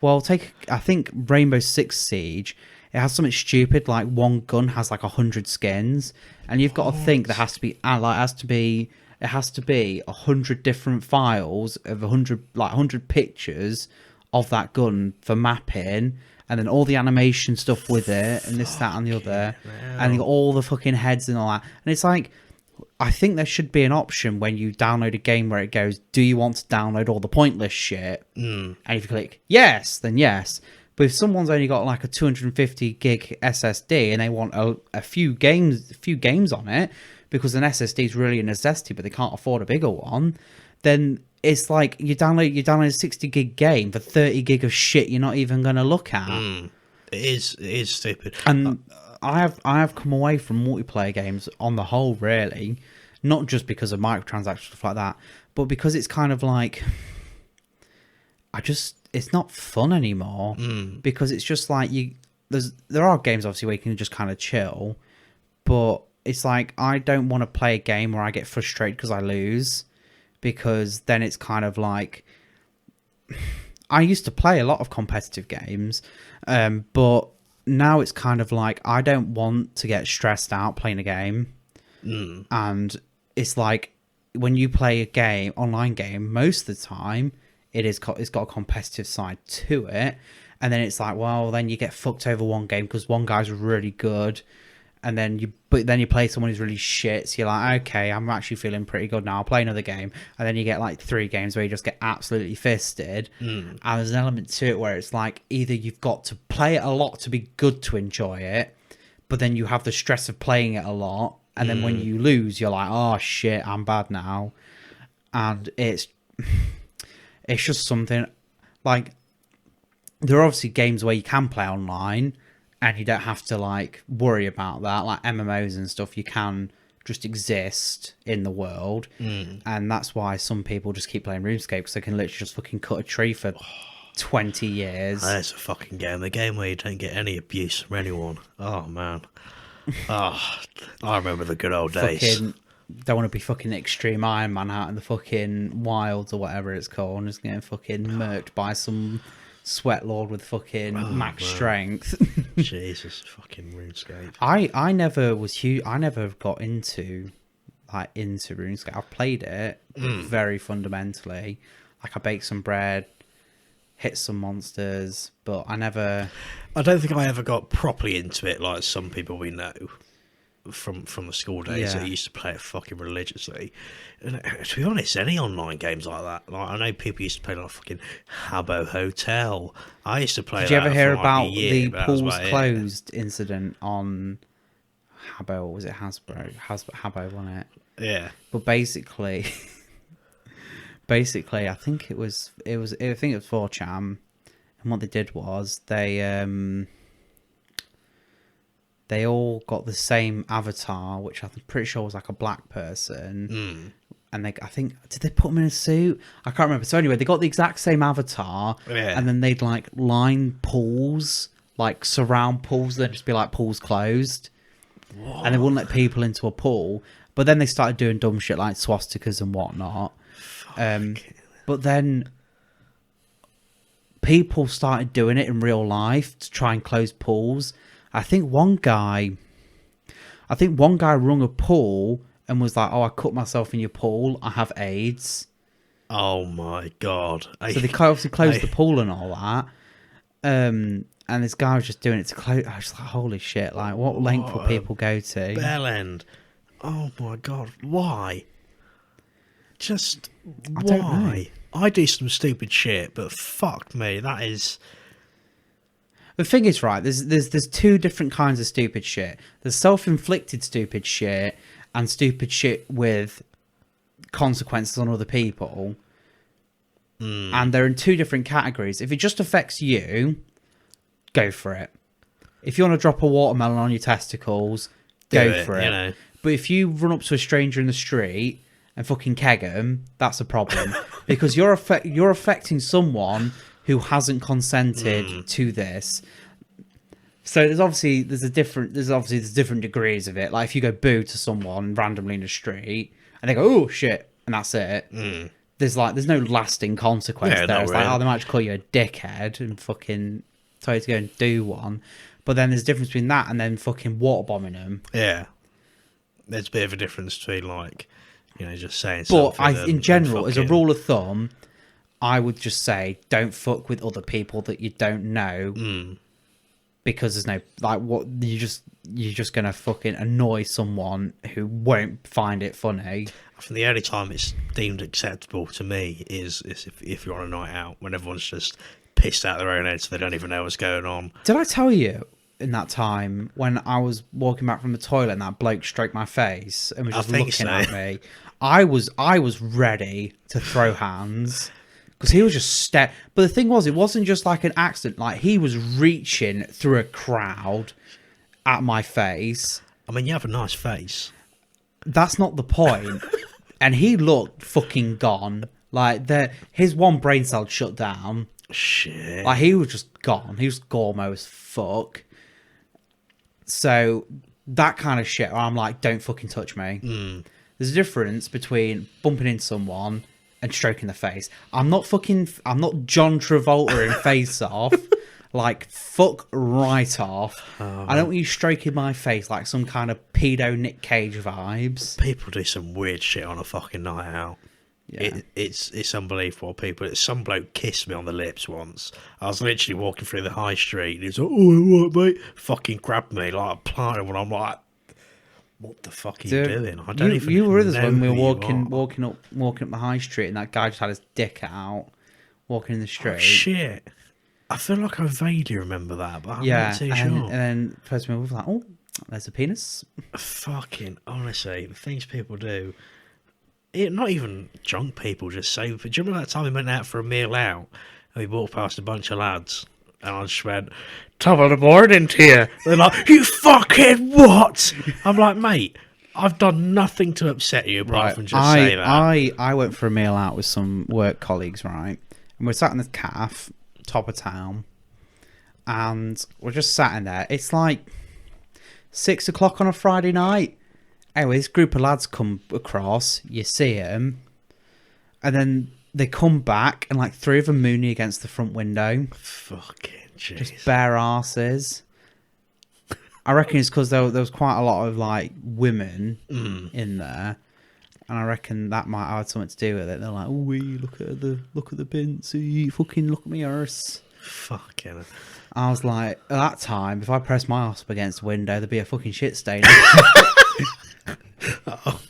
Well, I think Rainbow Six Siege, it has something stupid, like one gun has like 100 skins. And you've got to think there has to be, it has to be 100 different files of 100 pictures of that gun for mapping. And then all the animation stuff with it, and this, that, and the other. And you got all the fucking heads and all that. And it's like, I think there should be an option when you download a game where it goes, do you want to download all the pointless shit? And if you click yes, then yes. But if someone's only got like a 250 gig SSD and they want a few games on it, because an SSD is really a necessity, but they can't afford a bigger one, then it's like you download a 60 gig game for 30 gig of shit you're not even going to look at. It is stupid. And I have come away from multiplayer games on the whole, really, not just because of microtransactions, stuff like that, but because it's kind of like, it's not fun anymore. Because it's just like there are games obviously where you can just kind of chill, but it's like, I don't want to play a game where I get frustrated because I lose. Because then it's kind of like, I used to play a lot of competitive games, but now it's kind of like, I don't want to get stressed out playing a game. And it's like, when you play a online game, most of the time it's got a competitive side to it. And then it's like, well, then you get fucked over one game because one guy's really good. And then you play someone who's really shit. So you're like, okay, I'm actually feeling pretty good now. I'll play another game. And then you get like 3 games where you just get absolutely fisted. And there's an element to it where it's like, either you've got to play it a lot to be good to enjoy it, but then you have the stress of playing it a lot. And then when you lose, you're like, oh shit, I'm bad now. And it's just something like, there are obviously games where you can play online and you don't have to like worry about that, like MMOs and stuff. You can just exist in the world, and that's why some people just keep playing RuneScape, because they can literally just fucking cut a tree for 20 years. That's a fucking game. The game where you don't get any abuse from anyone. Oh man. I remember the good old days. Don't want to be fucking Extreme Iron Man out in the fucking wilds or whatever it's called, and just getting fucking murked by some sweat lord with fucking max strength. Jesus, fucking RuneScape. I never was huge. I never got into RuneScape. I played it very fundamentally. Like, I baked some bread, hit some monsters, but I don't think I ever got properly into it like some people we know from the school days that used to play it fucking religiously. And to be honest, any online games like that, like, I know people used to play like fucking Habbo Hotel. I used to play. Did you ever hear about the pools closed incident on Habbo, or was it Hasbro? Habbo, wasn't it? Yeah. But basically, I think it was 4chan, and what they did was they all got the same avatar, which I'm pretty sure was like a black person. And did they put them in a suit? I can't remember. So anyway, they got the exact same avatar, and then they'd like line pools, like surround pools, then just be like pools closed. What? And they wouldn't let people into a pool. But then they started doing dumb shit like swastikas and whatnot. But then people started doing it in real life to try and close pools. I think one guy rung a pool and was like, "Oh, I cut myself in your pool. I have AIDS." Oh my god! So they obviously closed the pool and all that. And this guy was just doing it to close. I was like, "Holy shit! Like, what length will people go to?" Bell end. Oh my god! Why? Just I don't know. why? I do some stupid shit, but fuck me, that is. The thing is, right, there's two different kinds of stupid shit. There's self-inflicted stupid shit and stupid shit with consequences on other people. And they're in two different categories. If it just affects you, go for it. If you want to drop a watermelon on your testicles, go for it. You know. But if you run up to a stranger in the street and fucking keg them, that's a problem. Because you're affecting someone who hasn't consented to this. So there's different degrees of it. Like if you go boo to someone randomly in the street and they go, oh shit, and that's it. There's no lasting consequence there. It's like, oh, they might just call you a dickhead and fucking tell you to go and do one. But then there's a difference between that and then fucking water bombing them. Yeah. There's a bit of a difference between like, you know, just saying something. But in general, as a rule of thumb, I would just say don't fuck with other people that you don't know, because there's no like what you're just gonna fucking annoy someone who won't find it funny. I think the only time it's deemed acceptable to me is if you're on a night out when everyone's just pissed out their own heads, so they don't even know what's going on. Did I tell you in that time when I was walking back from the toilet and that bloke stroked my face and was just looking at me? I was ready to throw hands. Because he was just But the thing was, it wasn't just like an accident. Like, he was reaching through a crowd at my face. I mean, you have a nice face. That's not the point. And he looked fucking gone. Like, his one brain cell shut down. Shit. Like, he was just gone. He was gormo as fuck. So, that kind of shit where I'm like, don't fucking touch me. There's a difference between bumping into someone and stroking the face. I'm not John Travolta in Face Off. Like, fuck right off. I don't want you stroking my face like some kind of pedo Nick Cage vibes. People do some weird shit on a fucking night out. Yeah. It's unbelievable, people. Some bloke kissed me on the lips once. I was literally walking through the high street and he was like, oh, what, mate? Fucking grabbed me like a planter, and I'm like, what the fuck are you doing? I don't even know. You were with us when we were walking up the high street, and that guy just had his dick out, walking in the street. Oh, shit. I feel like I vaguely remember that, but I'm not too sure. And then first we were like, oh, there's a penis. Fucking honestly, the things people do. Not even drunk people, just sober. Do you remember that time we went out for a meal out and we walked past a bunch of lads? And I just went, top of the morning to you. They're like, you fucking what? I'm like, mate, I've done nothing to upset you apart from just say that. I went for a meal out with some work colleagues, right? And we're sat in the cafe, top of town. And we're just sat in there. It's like 6 o'clock on a Friday night. Anyway, this group of lads come across. You see them. And then they come back, and like 3 of them mooning against the front window. Fucking jeez. Just bare asses. I reckon it's because there was quite a lot of like women in there, and I reckon that might have had something to do with it. They're like, "Oh, look at the pins, fucking look at me arse." Fucking. I was like, at that time, if I pressed my ass up against the window, there'd be a fucking shit stain. Oh.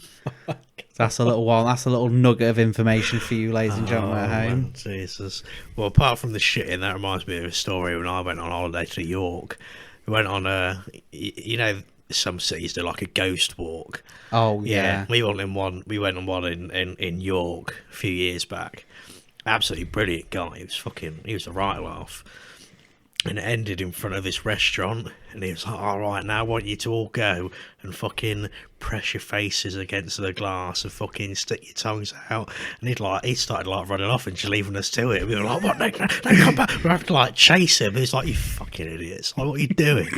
That's a little nugget of information for you, ladies and gentlemen at home. Man, Jesus. Well, apart from the shitting, that reminds me of a story when I went on holiday to York. We went on you know, some cities do like a ghost walk. Oh yeah. We went on one in York a few years back. Absolutely brilliant guy. He was a right laugh. And it ended in front of this restaurant, and he was like, all right, now I want you to all go and fucking press your faces against the glass and fucking stick your tongues out. And he started like running off and just leaving us to it. We were like, what? No, come back. We have to like chase him. He's like, you fucking idiots. Like, what are you doing?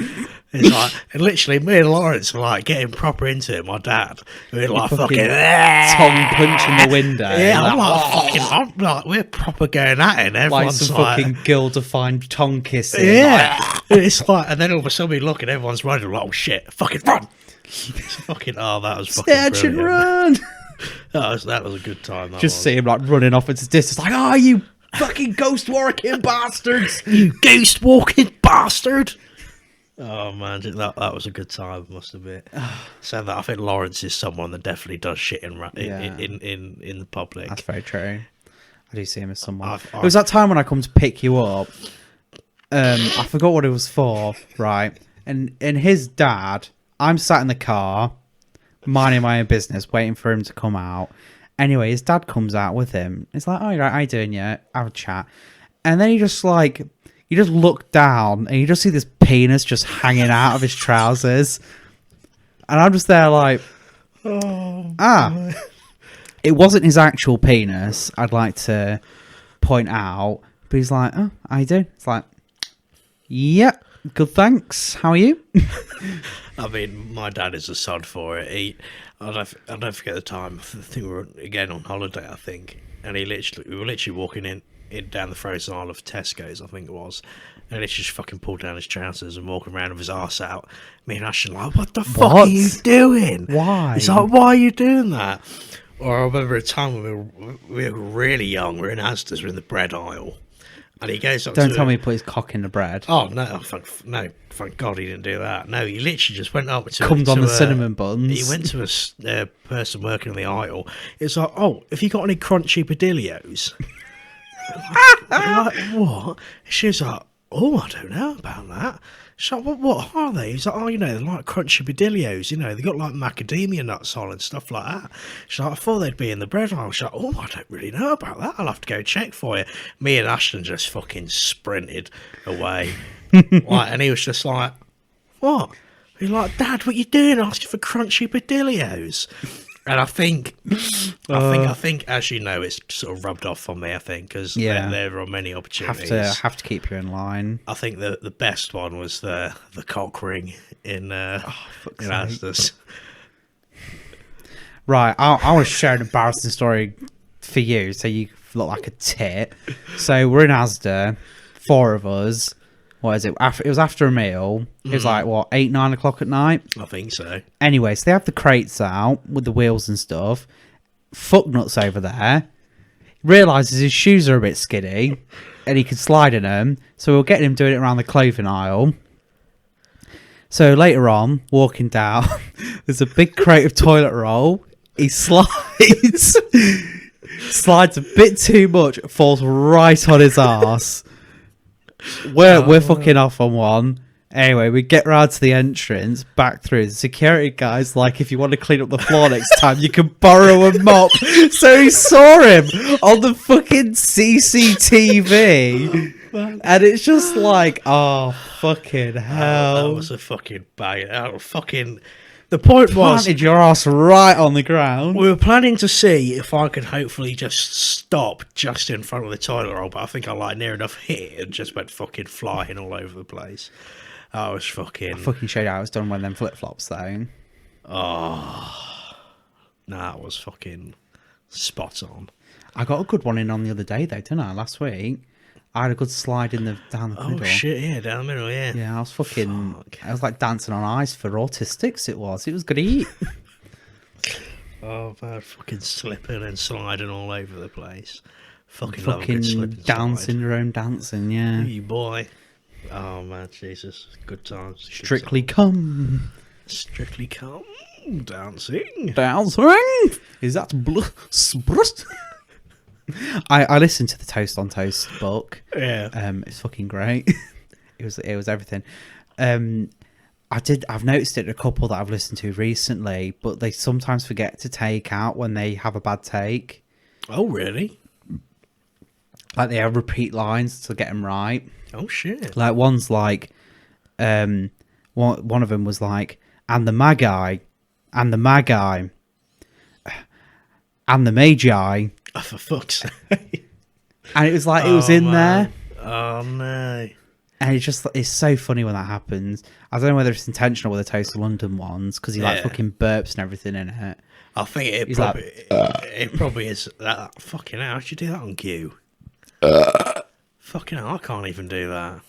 It's like, and literally me and Lawrence were like getting proper into it, my dad. We were like, fucking tongue punching the window. Yeah, I'm like, we're proper going at it. And everyone's like some fucking girl-defined tongue kissing. Yeah. It's like, and then all of a sudden we look and everyone's running, like, oh shit, fucking run. Fucking, that was fucking Snatch and run. That was a good time. Just see him like running off into distance, like, oh, you fucking ghost walking bastards. You ghost walking bastard. Oh man, that was a good time, must have been. So that I think Lawrence is someone that definitely does shit in the public. That's very true. I do see him as someone. I've- It was that time when I come to pick you up. I forgot what it was for, right? And his dad, I'm sat in the car, minding my own business, waiting for him to come out. Anyway, his dad comes out with him. It's like, oh, you're right, how you doing? Yeah, have a chat. And then he just look down and you just see this penis just hanging out of his trousers. And I'm just there like, it wasn't his actual penis, I'd like to point out. But he's like, oh, how you doing? It's like, yeah, good, thanks. How are you? I mean, my dad is a sod for it. I don't forget the time. I think we were again on holiday, I think. And we were literally walking in down the frozen aisle of Tesco's, I think it was, and he just fucking pulled down his trousers and walking around with his arse out. Me and Ashton like, what the fuck are you doing? Why? He's like, why are you doing that? Or I remember a time when we were really young, we were in Asda's, we're in the bread aisle, and he goes up Don't tell me he put his cock in the bread. Oh no, thank God he didn't do that. No, he literally just went up to Comes on the cinnamon buns. He went to a person working on the aisle. It's like, oh, have you got any crunchy padillos? Like, what? She was like, oh, I don't know about that. She's like, what are they? He's like, oh, they're like crunchy padillos, they got like macadamia nuts on and stuff like that. She's like, I thought they'd be in the bread aisle. She's like, oh, I don't really know about that. I'll have to go check for you. Me and Ashton just fucking sprinted away. And he was just like, what? He's like, Dad, what you doing asking for crunchy padillos? And I think, as you know, it's sort of rubbed off on me. I think because there are many opportunities. Have to keep you in line. I think the best one was the cock ring in Asda's. Right, I want to share an embarrassing story for you, so you look like a tit. So we're in Asda, 4 of us. What is it? It was after a meal. It was like, 8, 9 o'clock at night? I think so. Anyway, so they have the crates out with the wheels and stuff. Fucknuts over there. Realises his shoes are a bit skinny and he can slide in them. So we're getting him doing it around the clothing aisle. So later on, walking down, there's a big crate of toilet roll. He slides. Slides a bit too much. Falls right on his arse. We're fucking off on one. Anyway, we get round to the entrance, back through. The security guy's like, if you want to clean up the floor next time, you can borrow a mop. So he saw him on the fucking CCTV. And it's just like, oh, fucking hell. That was a fucking bang. The point was, planted your ass right on the ground. We were planning to see if I could hopefully just stop just in front of the toilet roll, but I think I near enough hit it and just went fucking flying all over the place. I was fucking... I fucking showed you how it was done when them flip-flops, though. Oh. That was fucking spot on. I got a good one in on the other day, though, didn't I? Last week. I had a good slide down the middle. Oh, shit, yeah, down the middle, yeah. Yeah, I was I was like dancing on ice for autistics, it was. It was great. Oh, man, fucking slipping and sliding all over the place. Fucking Down syndrome dancing, yeah. You boy. Oh, man, Jesus. Good times. Strictly come. Strictly come. Dancing. Dancing. Is that sprust? I listened to the Toast on Toast book. Yeah. It's fucking great. It was everything. I've noticed it in a couple that I've listened to recently, but they sometimes forget to take out when they have a bad take. Oh, really? Like they have repeat lines to get them right. Oh shit. Like one's like, one of them was like, and the Magi, and the Magi, and the Magi. Oh, for fuck's sake. And it was like, it was in there. Oh, no. And it's so funny when that happens. I don't know whether it's intentional with the Toast of London ones, because he like fucking burps and everything in it. I think it probably is. That fucking hell, how'd you do that on cue? Fucking hell, I can't even do that.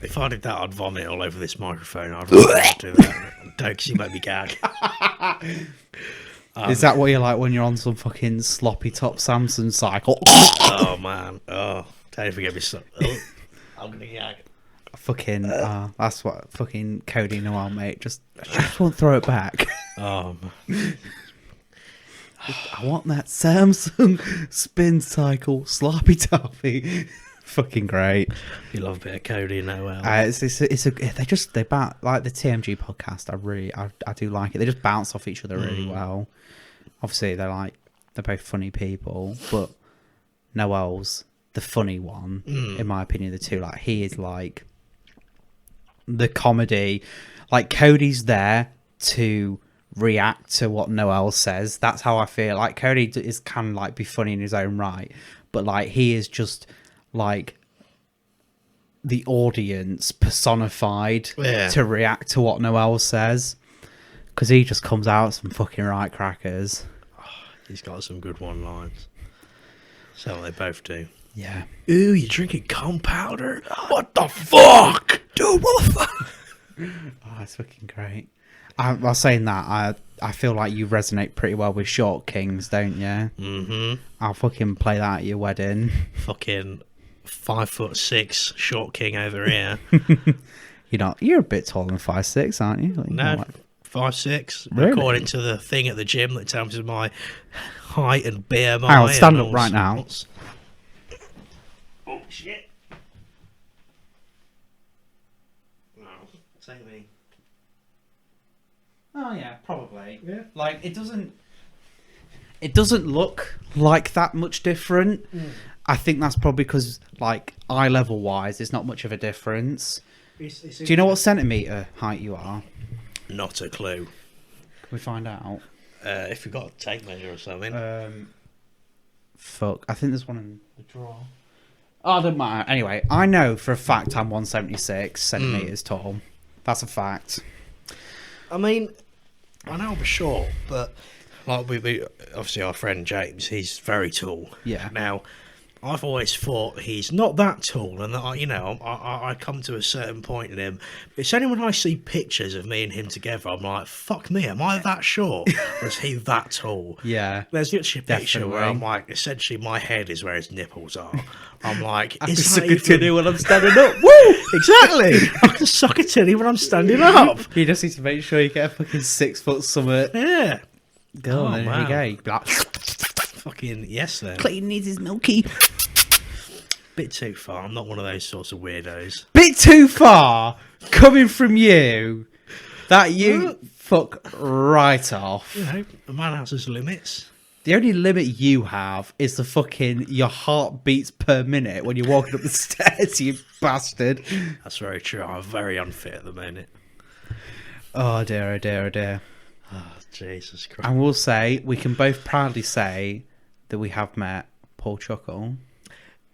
If I did that, I'd vomit all over this microphone. I'd really do that. Don't, because you make me gag. Is that what you're like when you're on some fucking sloppy top Samson cycle? Oh man, don't forget me. I'm gonna gag. Fucking, that's what fucking Cody Noel, mate. Just won't throw it back. I want that Samsung spin cycle sloppy toppy. Fucking great. You love a bit of Cody Noel. They bounce like the TMG podcast. I do like it. They just bounce off each other really well. Obviously, they're both funny people, but Noel's the funny one, in my opinion. The two, like, he is like the comedy. Like, Cody's there to react to what Noel says. That's how I feel. Like, Cody is kind of like be funny in his own right, but like he is just like the audience personified to react to what Noel says, because he just comes out some fucking right crackers. He's got some good one-lines. So they both do. Yeah. Ooh, you drinking cum powder? What the fuck? Dude, what the fuck? Oh, it's fucking great. While saying that, I feel like you resonate pretty well with Short Kings, don't you? Mm-hmm. I'll fucking play that at your wedding. Fucking 5'6" Short King over here. You're a bit taller than 5'6", aren't you? Like, No, 5'6". Really? According to the thing at the gym that tells me my height and BMI. Hang on, stand and up right now. sorts. Oh, shit. No, take me. Oh yeah, probably. Yeah. Like it doesn't look like that much different. I think that's probably because like eye level wise, it's not much of a difference. Do you know what centimetre height you are? Not a clue. Can we find out? If you've got a tape measure or something. Fuck. I think there's one in the drawer. Oh, it doesn't matter. Anyway, I know for a fact I'm 176 centimetres tall. That's a fact. I mean, I know I'm short, but like we obviously our friend James, he's very tall. Yeah. Now, I've always thought he's not that tall, and that I come to a certain point in him. It's only when I see pictures of me and him together, I'm like, fuck me, am I that short? Or is he that tall? Yeah. There's literally a picture definitely. where I'm like, essentially my head is where his nipples are. I'm like, I can is suck that a titty even... when I'm standing up. Woo! Exactly. I can suck a titty when I'm standing up. You just need to make sure you get a fucking 6 foot summit. Yeah. Go on, wow. there you go. Fucking yes then. Clayton needs his milky. Bit too far. I'm not one of those sorts of weirdos. Bit too far coming from you. That you fuck right off. You know, a man has his limits. The only limit you have is the fucking your heartbeats per minute when you're walking up the stairs, you bastard. That's very true. I'm very unfit at the minute. Oh dear, oh dear, oh dear. Oh, Jesus Christ. And we'll say, we can both proudly say that we have met Paul Chuckle.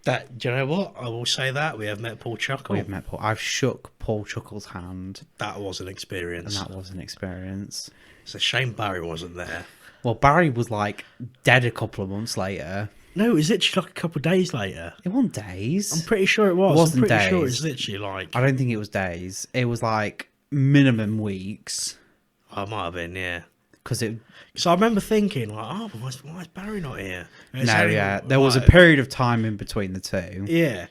Do you know what? I will say that. We have met Paul Chuckle. We have met Paul. I've shook Paul Chuckle's hand. That was an experience. And that was an experience. It's a shame Barry wasn't there. Well, Barry was like dead a couple of months later. No, it was literally like a couple of days later. It wasn't days. I'm pretty sure it was. It wasn't I'm pretty days. sure it was literally like... I don't think it was days. It was like minimum weeks. Oh, it might have been, yeah. Because I remember thinking, like, oh, why is Barry not here? There was a period of time in between the two. Yeah.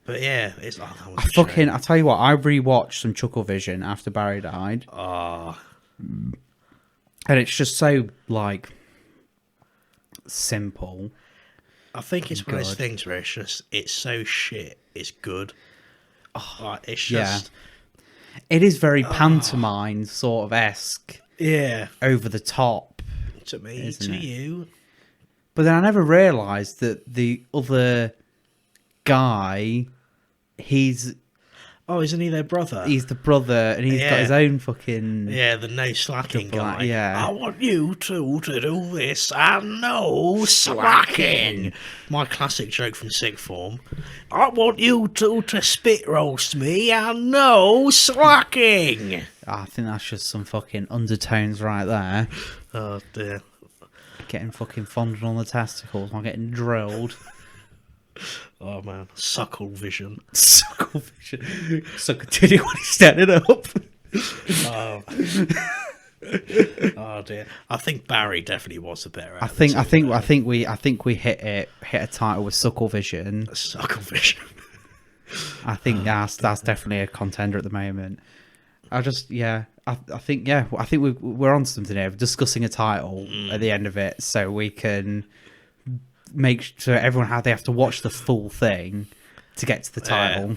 But yeah, it's like... I'll tell you what, I rewatched some SuckleVision after Barry died. Oh. And it's just so, like, simple. I think it's one of those things where it's so shit, it's good. Oh, like, it's just... Yeah. It is very pantomime sort of esque. Yeah. Over the top. To me, to you. But then I never realised that the other guy, he's... Oh, isn't he their brother? He's the brother, and he's got his own fucking... Yeah, the no slacking guy. Yeah. I want you two to do this and no slacking. My classic joke from sixth form. I want you two to spit roast me and no slacking. I think that's just some fucking undertones right there. Oh, dear. Getting fucking fondled on the testicles while getting drilled. Oh, man. SuckleVision. SuckleVision. Suck a titty when he's standing up. Oh, dear. I think Barry definitely was the better. I think we hit a title with SuckleVision. SuckleVision. I think that's definitely a contender at the moment. I think we're on something here. We're discussing a title at the end of it, so we can make sure everyone they have to watch the full thing to get to the title.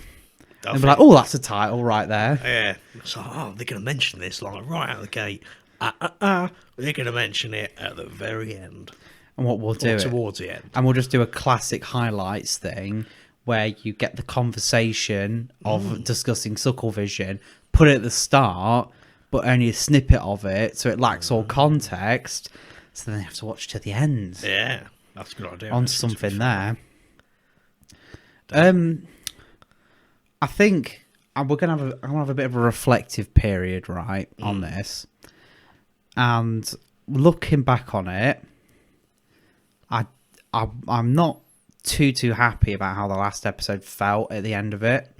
And be like, oh, that's a title right there. Yeah. So, they're going to mention this like right out of the gate. They're going to mention it at the very end. And what we'll do towards the end. And we'll just do a classic highlights thing where you get the conversation of discussing SuckleVision, put it at the start, but only a snippet of it, so it lacks all context. So then you have to watch to the end. Yeah, that's a good idea. On something there. I think I'm gonna have a bit of a reflective period, right, on this. And looking back on it, I'm not too happy about how the last episode felt at the end of it,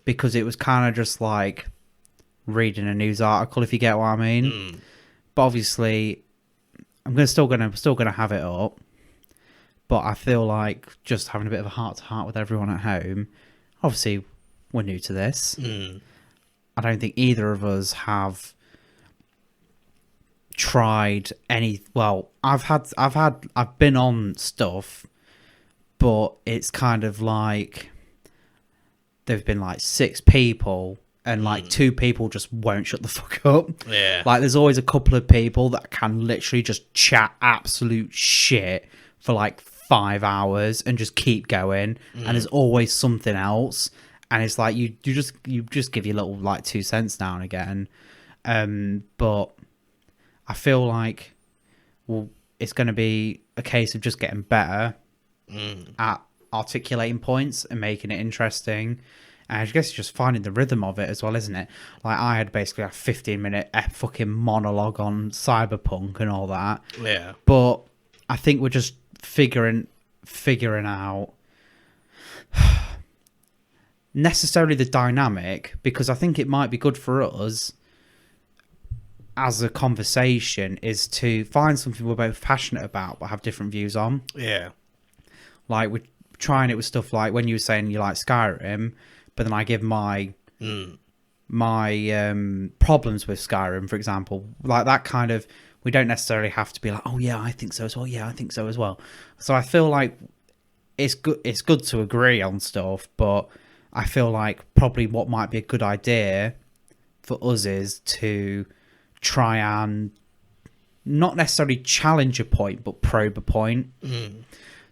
because it was kind of just like reading a news article, if you get what I mean. But obviously, I'm still gonna have it up. But I feel like just having a bit of a heart-to-heart with everyone at home. Obviously, we're new to this. I don't think either of us have tried any. Well, I've been on stuff, but it's kind of like there've been like 6 people, and like 2 people just won't shut the fuck up. Yeah. Like there's always a couple of people that can literally just chat absolute shit for like 5 hours and just keep going, and there's always something else, and it's like you just give your little like 2 cents now and again, but I feel like it's going to be a case of just getting better at articulating points and making it interesting. And I guess it's just finding the rhythm of it as well, isn't it? Like I had basically a 15-minute fucking monologue on Cyberpunk and all that. Yeah. But I think we're just figuring out necessarily the dynamic, because I think it might be good for us as a conversation is to find something we're both passionate about but have different views on. Yeah. Like we're trying it with stuff like when you were saying you like Skyrim, but then I give my problems with Skyrim, for example. Like that kind of, we don't necessarily have to be like, oh yeah, I think so as well. Yeah, I think so as well. So I feel like it's good to agree on stuff, but I feel like probably what might be a good idea for us is to try and not necessarily challenge a point, but probe a point.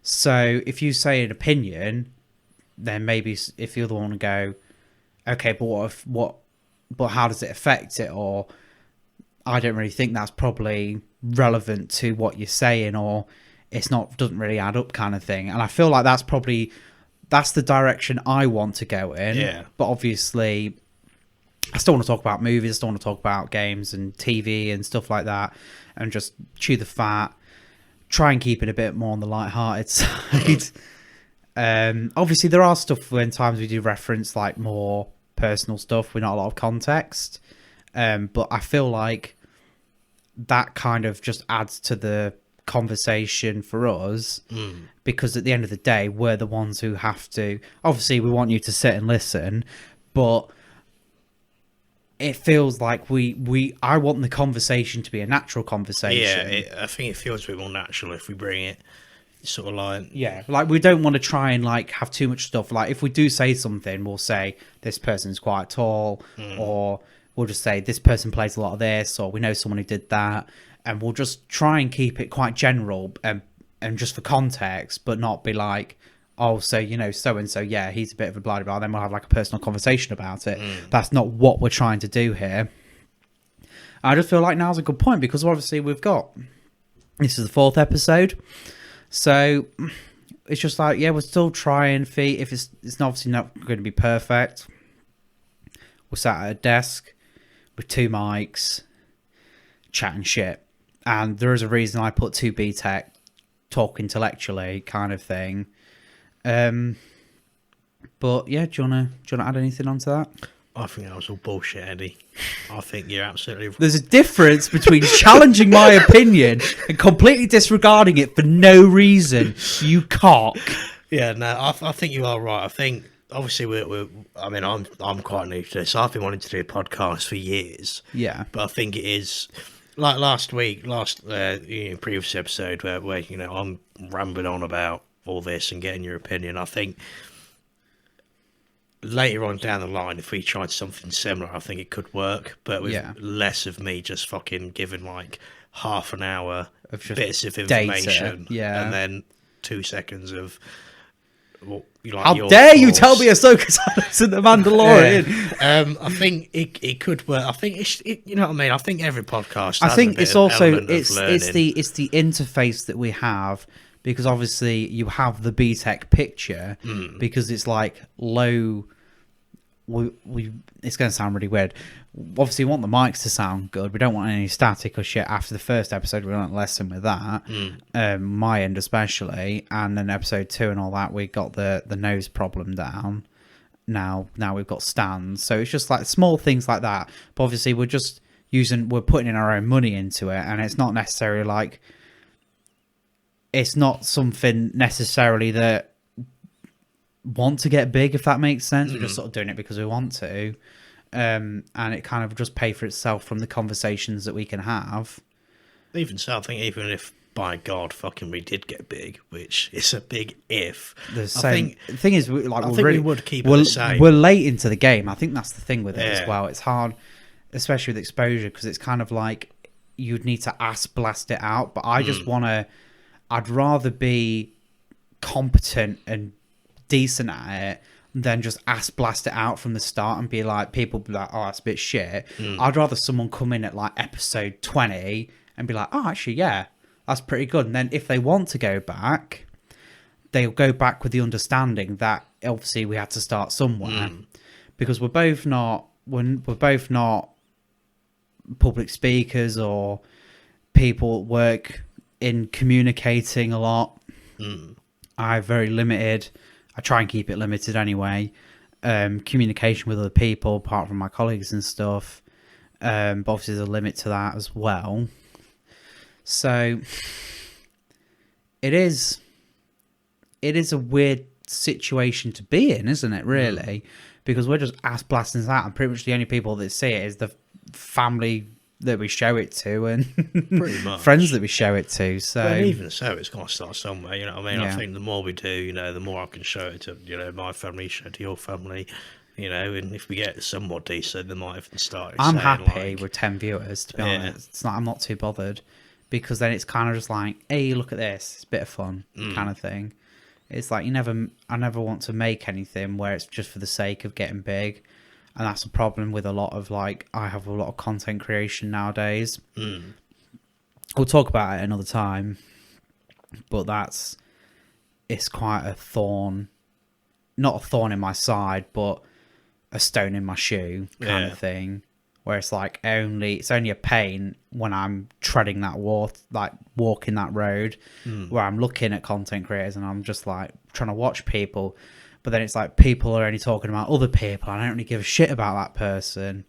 So if you say an opinion, then maybe if the other one to go, okay, but but how does it affect it? Or I don't really think that's probably relevant to what you're saying, or doesn't really add up kind of thing. And I feel like that's the direction I want to go in. Yeah. But obviously I still want to talk about movies, I still want to talk about games and TV and stuff like that, and just chew the fat, try and keep it a bit more on the light-hearted side. Obviously there are stuff when times we do reference like more personal stuff with not a lot of context, but I feel like that kind of just adds to the conversation for us, because at the end of the day we're the ones who have to, obviously we want you to sit and listen, but it feels like I want the conversation to be a natural conversation. Yeah, I think it feels a bit more natural if we bring it sort of like... Yeah, like we don't want to try and like have too much stuff. Like if we do say something, we'll say this person's quite tall, or we'll just say this person plays a lot of this, or we know someone who did that, and we'll just try and keep it quite general and just for context, but not be like, oh, so, you know, so-and-so, yeah, he's a bit of a blah, blah, then we'll have like a personal conversation about it. That's not what we're trying to do here. I just feel like now's a good point, because obviously this is the 4th episode, so it's just like, yeah, we're still trying, if it's obviously not going to be perfect. We're sat at a desk with 2 mics, chatting shit, and there is a reason I put 2 BTEC, talk intellectually kind of thing. But yeah, do you wanna add anything onto that? I think that was all bullshit, Eddie. I think you're absolutely... There's a difference between challenging my opinion and completely disregarding it for no reason, you cock. Yeah, no, I think you are right. I think obviously I mean, I'm quite new to this. I've been wanting to do a podcast for years. Yeah. But I think it is like last previous episode where I'm rambling on about all this and getting your opinion. I think later on down the line, if we tried something similar, I think it could work, but with less of me just fucking giving like half an hour of just bits of information, and then 2 seconds of how dare you tell me Ahsoka Tano's in The Mandalorian? I think it could work. I think you know what I mean. I think every podcast. I think it's also it's the interface that we have, because obviously you have the BTEC picture because it's like low. It's going to sound really weird. Obviously, we want the mics to sound good. We don't want any static or shit. After the first episode, we learned a lesson with that. My end especially. And then episode 2 and all that, we got the nose problem down. Now we've got stands. So it's just like small things like that. But obviously, we're putting in our own money into it. And it's not necessarily like... It's not something necessarily that want to get big, if that makes sense. We're just sort of doing it because we want to. And it kind of just pay for itself from the conversations that we can have. Even so, I think even if, by God, fucking we did get big, which is a big if. The thing is, like, we would keep it the same. We're late into the game. I think that's the thing with it as well. It's hard, especially with exposure, because it's kind of like you'd need to blast it out. But I just I'd rather be competent and decent at it than just blast it out from the start and be like, people be like, oh, that's a bit shit. I'd rather someone come in at like episode 20 and be like, oh, actually, yeah, that's pretty good. And then if they want to go back, they'll go back with the understanding that obviously we had to start somewhere, because we're both not public speakers or people that work in communicating a lot. I'm very limited. I try and keep it limited anyway. Communication with other people, apart from my colleagues and stuff. But obviously there's a limit to that as well. So it is a weird situation to be in, isn't it, really? Because we're just blasting this out, and pretty much the only people that see it is the family that we show it to and pretty much friends that we show it to. So but even so, it's got to start somewhere, you know what I mean? I think the more we do, the more I can show it to, my family, show it to your family, and if we get somewhat decent, they might even start. I'm happy with 10 viewers, to be honest. I'm not too bothered, because then it's kind of just like, hey, look at this, it's a bit of fun kind of thing. It's like I never want to make anything where it's just for the sake of getting big. And that's a problem with a lot of, like, I have a lot of content creation nowadays. We'll talk about it another time. But it's quite a thorn. Not a thorn in my side, but a stone in my shoe kind of thing. Where it's like, it's only a pain when I'm treading that walking that road. Where I'm looking at content creators and I'm just like trying to watch people. But then it's like people are only talking about other people. And I don't really give a shit about that person.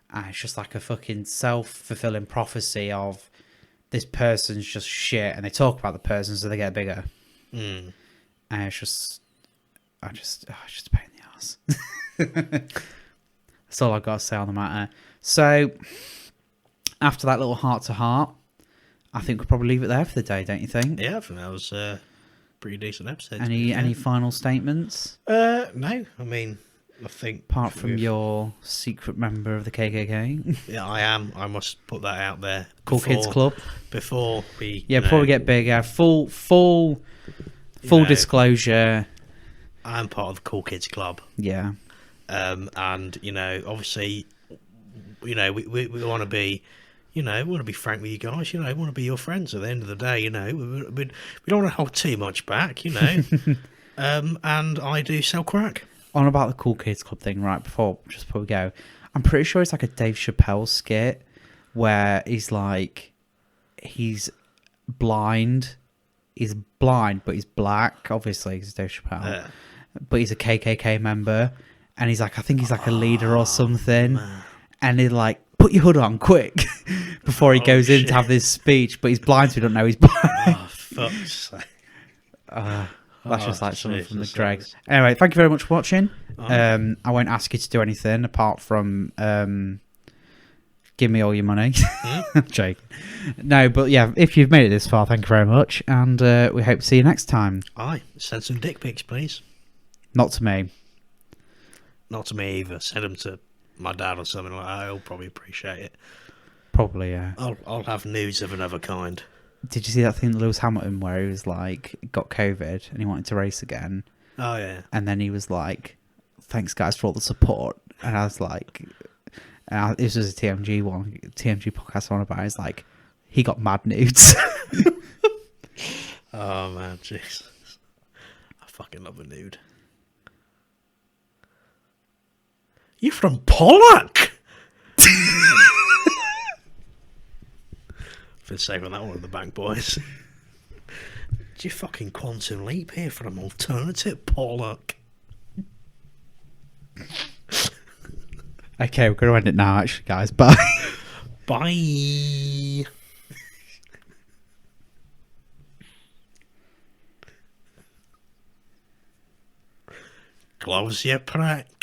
And it's just like a fucking self-fulfilling prophecy of this person's just shit. And they talk about the person so they get bigger. And it's just a pain in the ass. That's all I've got to say on the matter. So after that little heart-to-heart, I think we'll probably leave it there for the day, don't you think? Yeah, I think that was... pretty decent episode. Any final statements? No, I mean, I think apart from your secret member of the KKK. Yeah, I am. I must put that out there. Cool Kids Club. Before we before we get bigger, full disclosure. I'm part of the Cool Kids Club. Yeah. And obviously, we want to be. We want to be frank with you guys. We want to be your friends at the end of the day. We don't want to hold too much back. And I do sell crack. On about the Cool Kids Club thing, right? Before we go, I'm pretty sure it's like a Dave Chappelle skit where he's blind. He's blind, but he's black. Obviously, he's Dave Chappelle, but he's a KKK member, and he's like, I think he's like a leader or something, man. And they're like, put your hood on quick before he goes in to have this speech, but he's blind, so we don't know he's blind. Fuck's sake. That's just like something from the Jesus, dregs. Anyway, thank you very much for watching. Oh. I won't ask you to do anything apart from give me all your money. I'm joking. No, but yeah, if you've made it this far, thank you very much, and we hope to see you next time. Aye, send some dick pics, please. Not to me. Not to me either. Send them to my dad or something like that. He'll probably appreciate it. Probably, yeah. I'll have nudes of another kind. Did you see that thing with Lewis Hamilton where he was like, got COVID and he wanted to race again? Oh, yeah. And then he was like, thanks guys for all the support. And I was like, this was a TMG podcast one about it. It's like, he got mad nudes. Oh, man, Jesus. I fucking love a nude. You're from Pollack? Been saving that one in the bank, boys. Did you fucking quantum leap here from alternative Pollack? Okay, we're going to end it now, actually, guys. Bye. Bye. Close your prack.